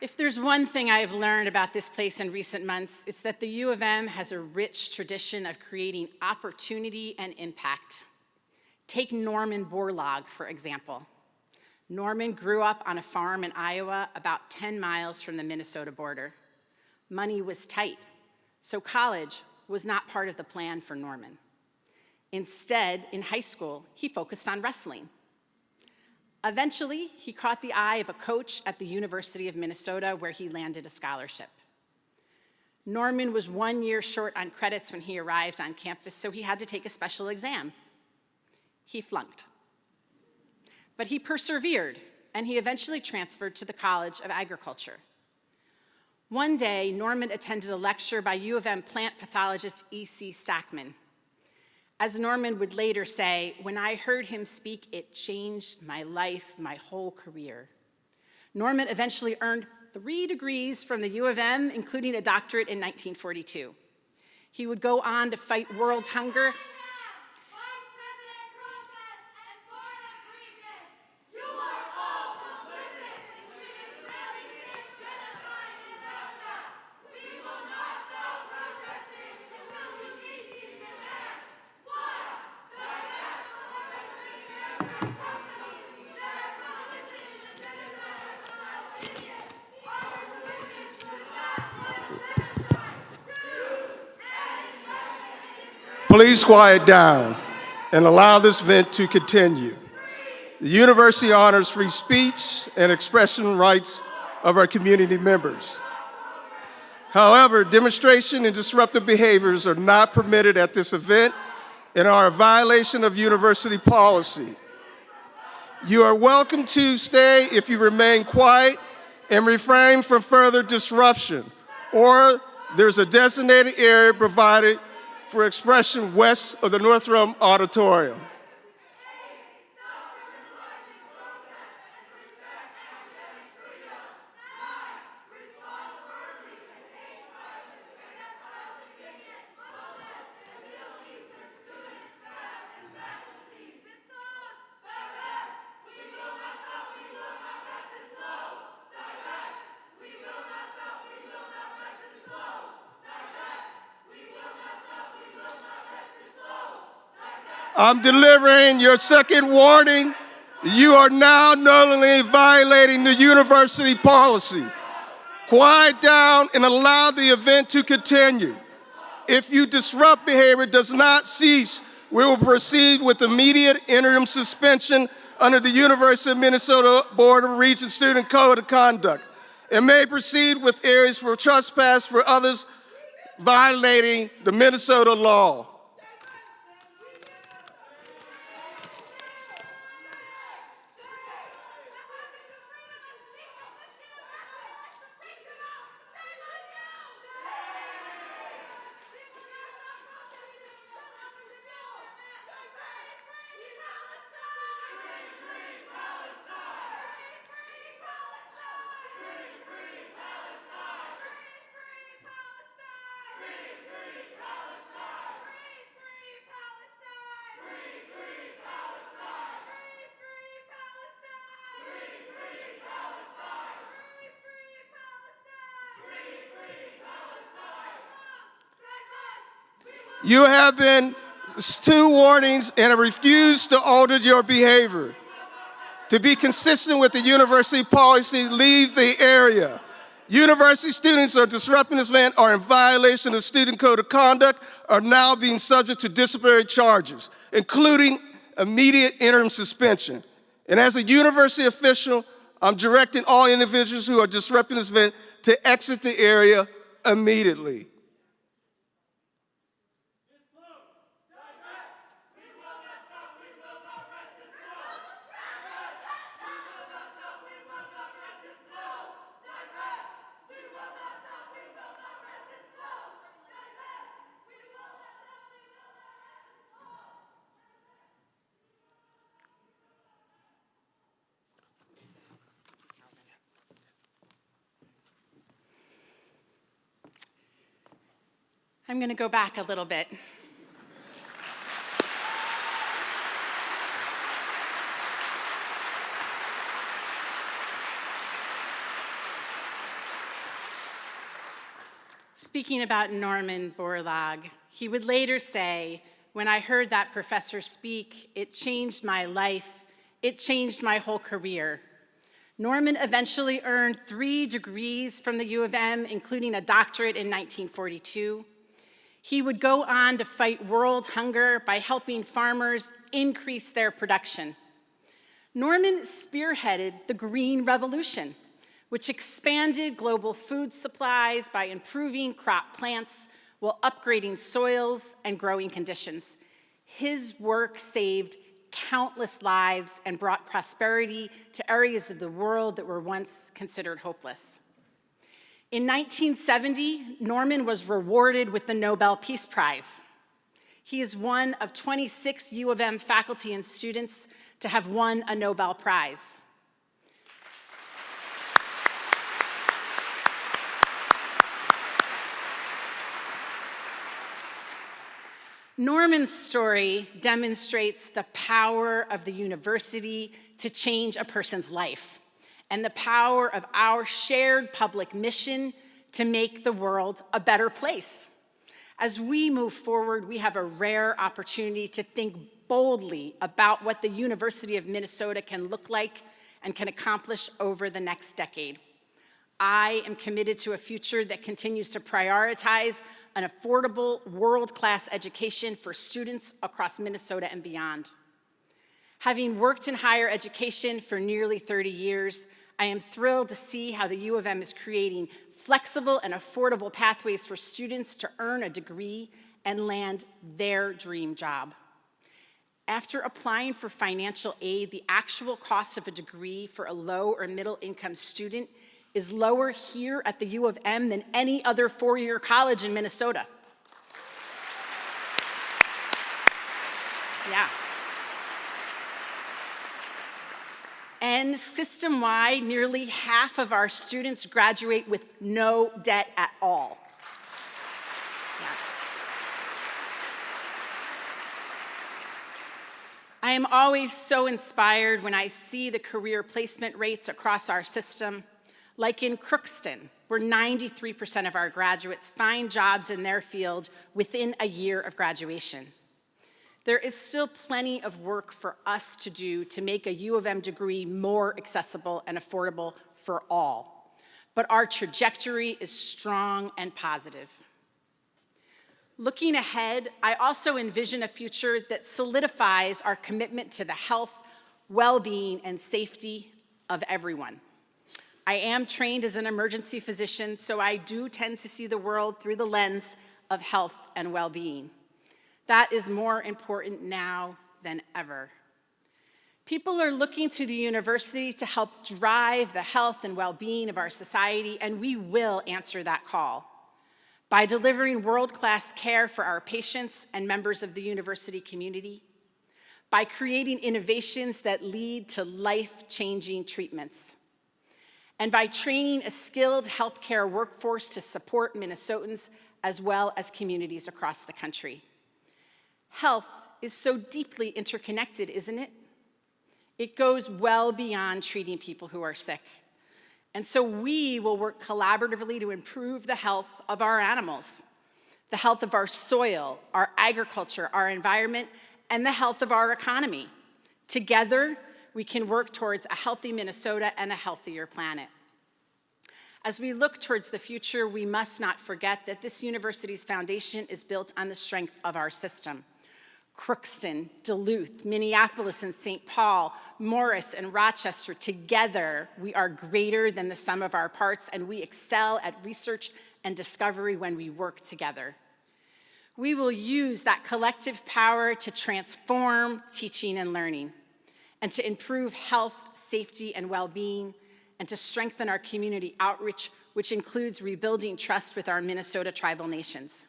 If there's one thing I've learned about this place in recent months, it's that the U of M has a rich tradition of creating opportunity and impact. Take Norman Borlaug, for example. Norman grew up on a farm in Iowa about 10 miles from the Minnesota border. Money was tight, so college was not part of the plan for Norman. Instead, in high school, he focused on wrestling. Eventually, he caught the eye of a coach at the University of Minnesota, where he landed a scholarship. Norman was 1 year short on credits when he arrived on campus, so he had to take a special exam. He flunked. But he persevered, and he eventually transferred to the College of Agriculture. One day, Norman attended a lecture by U of M plant pathologist E.C. Stockman. As Norman would later say, when I heard him speak, it changed my life, my whole career. Norman eventually earned 3 degrees from the U of M, including a doctorate in 1942. He would go on to fight world hunger. Please quiet down and allow this event to continue. The university honors free speech and expression rights of our community members. However, demonstration and disruptive behaviors are not permitted at this event and are a violation of university policy. You are welcome to stay if you remain quiet and refrain from further disruption, or there's a designated area provided for expression west of the Northrum Auditorium. I'm delivering your second warning. You are now knowingly violating the university policy. Quiet down and allow the event to continue. If you disrupt behavior does not cease, we will proceed with immediate interim suspension under the University of Minnesota Board of Regents Student Code of Conduct, and may proceed with areas for trespass for others violating the Minnesota law. You have been 2 warnings and have refused to alter your behavior. To be consistent with the university policy, leave the area. University students are disrupting this event, are in violation of student code of conduct, are now being subject to disciplinary charges, including immediate interim suspension. And as a university official, I'm directing all individuals who are disrupting this event to exit the area immediately. I'm going to go back a little bit. Speaking about Norman Borlaug, he would later say, "When I heard that professor speak, it changed my life. It changed my whole career." Norman eventually earned 3 degrees from the U of M, including a doctorate in 1942. He would go on to fight world hunger by helping farmers increase their production. Norman spearheaded the Green Revolution, which expanded global food supplies by improving crop plants while upgrading soils and growing conditions. His work saved countless lives and brought prosperity to areas of the world that were once considered hopeless. In 1970, Norman was rewarded with the Nobel Peace Prize. He is one of 26 U of M faculty and students to have won a Nobel Prize. Norman's story demonstrates the power of the university to change a person's life and the power of our shared public mission to make the world a better place. As we move forward, we have a rare opportunity to think boldly about what the University of Minnesota can look like and can accomplish over the next decade. I am committed to a future that continues to prioritize an affordable, world-class education for students across Minnesota and beyond. Having worked in higher education for nearly 30 years, I am thrilled to see how the U of M is creating flexible and affordable pathways for students to earn a degree and land their dream job. After applying for financial aid, the actual cost of a degree for a low or middle income student is lower here at the U of M than any other four-year college in Minnesota. Yeah. And system-wide, nearly half of our students graduate with no debt at all. Yeah. I am always so inspired when I see the career placement rates across our system, like in Crookston, where 93% of our graduates find jobs in their field within a year of graduation. There is still plenty of work for us to do to make a U of M degree more accessible and affordable for all. But our trajectory is strong and positive. Looking ahead, I also envision a future that solidifies our commitment to the health, well-being, and safety of everyone. I am trained as an emergency physician, so I do tend to see the world through the lens of health and well-being. That is more important now than ever. People are looking to the university to help drive the health and well-being of our society, and we will answer that call by delivering world-class care for our patients and members of the university community, by creating innovations that lead to life-changing treatments, and by training a skilled healthcare workforce to support Minnesotans as well as communities across the country. Health is so deeply interconnected, isn't it? It goes well beyond treating people who are sick. And so we will work collaboratively to improve the health of our animals, the health of our soil, our agriculture, our environment, and the health of our economy. Together, we can work towards a healthy Minnesota and a healthier planet. As we look towards the future, we must not forget that this university's foundation is built on the strength of our system. Crookston, Duluth, Minneapolis and St. Paul, Morris and Rochester, together we are greater than the sum of our parts, and we excel at research and discovery when we work together. We will use that collective power to transform teaching and learning, and to improve health, safety, and well-being, and to strengthen our community outreach, which includes rebuilding trust with our Minnesota tribal nations.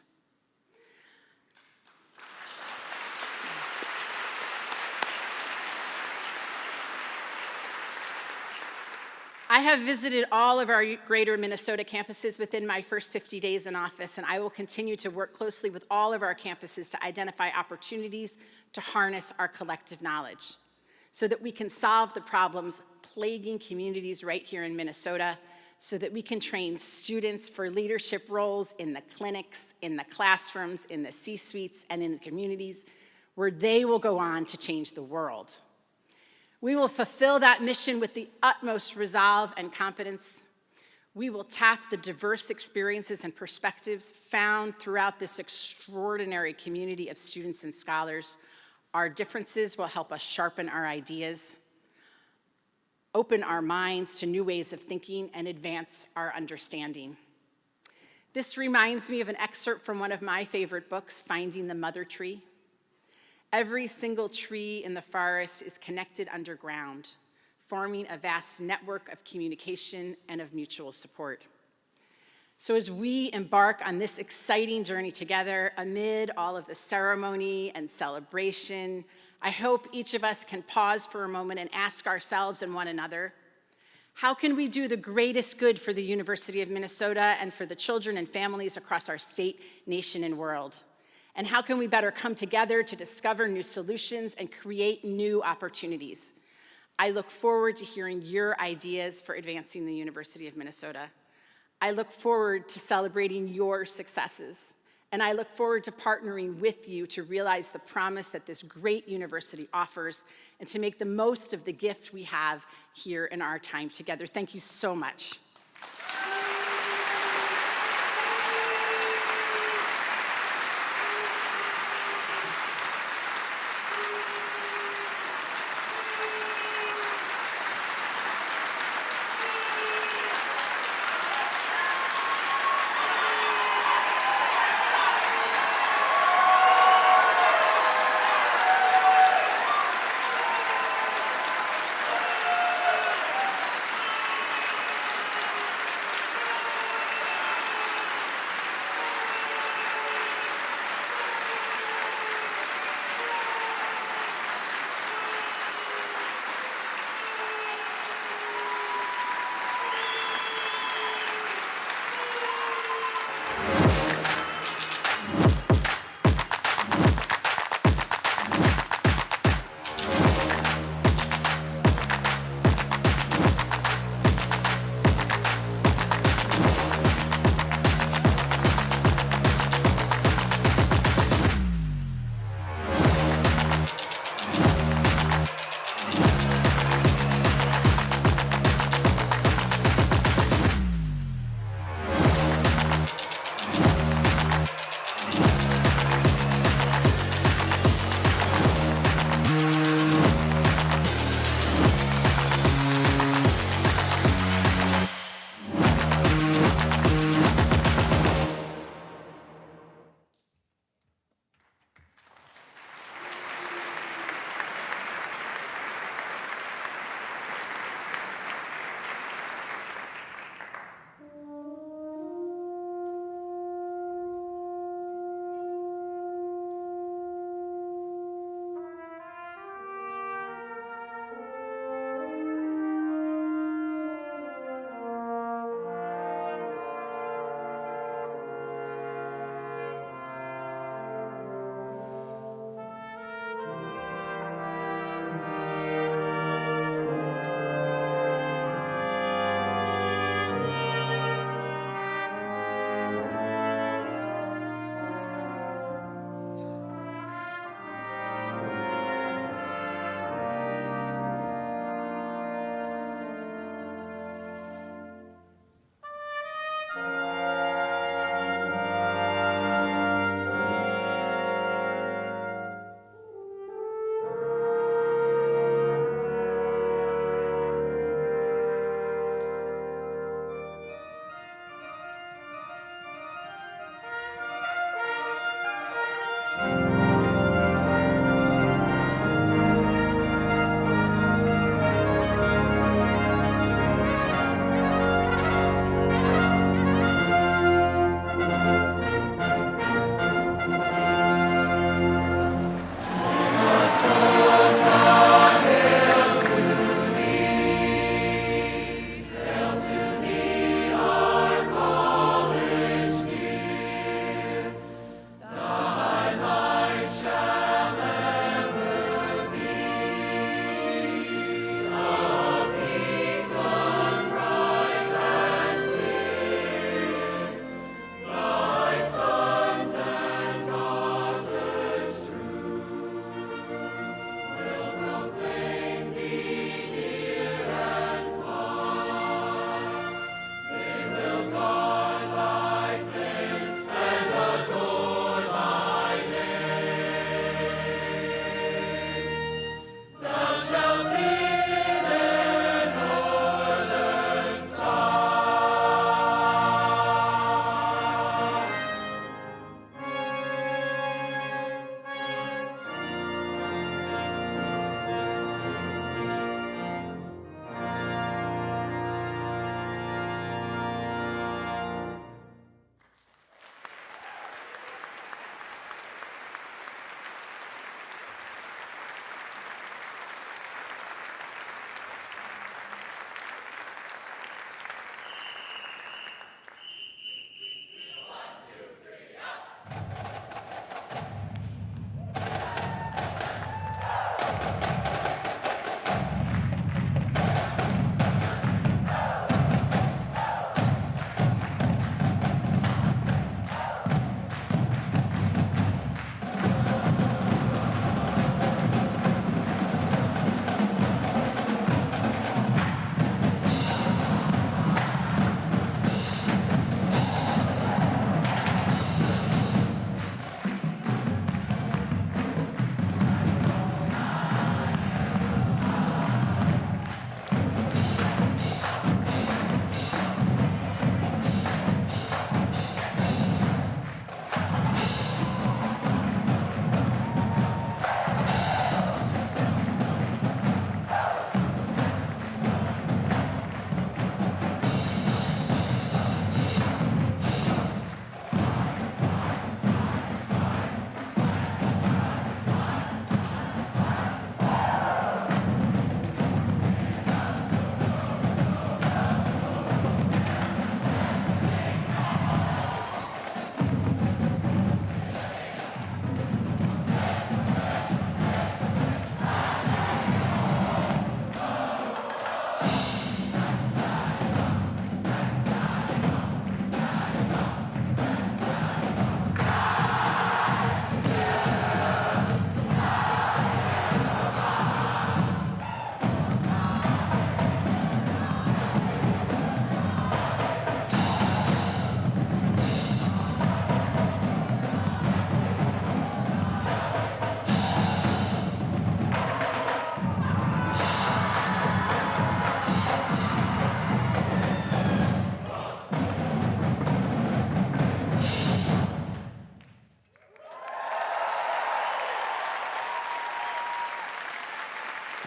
I have visited all of our greater Minnesota campuses within my first 50 days in office, and I will continue to work closely with all of our campuses to identify opportunities to harness our collective knowledge so that we can solve the problems plaguing communities right here in Minnesota, so that we can train students for leadership roles in the clinics, in the classrooms, in the C-suites, and in the communities where they will go on to change the world. We will fulfill that mission with the utmost resolve and competence. We will tap the diverse experiences and perspectives found throughout this extraordinary community of students and scholars. Our differences will help us sharpen our ideas, open our minds to new ways of thinking, and advance our understanding. This reminds me of an excerpt from one of my favorite books, Finding the Mother Tree. Every single tree in the forest is connected underground, forming a vast network of communication and of mutual support. So as we embark on this exciting journey together, amid all of the ceremony and celebration, I hope each of us can pause for a moment and ask ourselves and one another, how can we do the greatest good for the University of Minnesota and for the children and families across our state, nation, and world? And how can we better come together to discover new solutions and create new opportunities? I look forward to hearing your ideas for advancing the University of Minnesota. I look forward to celebrating your successes. And I look forward to partnering with you to realize the promise that this great university offers and to make the most of the gift we have here in our time together. Thank you so much.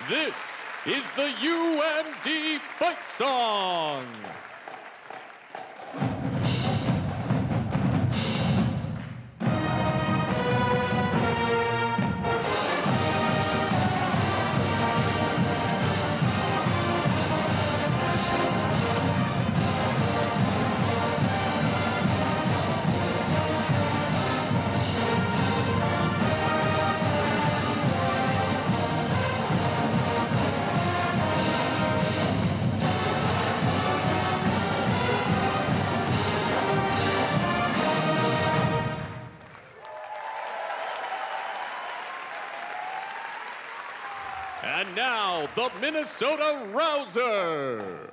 This is the UMD Fight Song. And now, the Minnesota Rouser.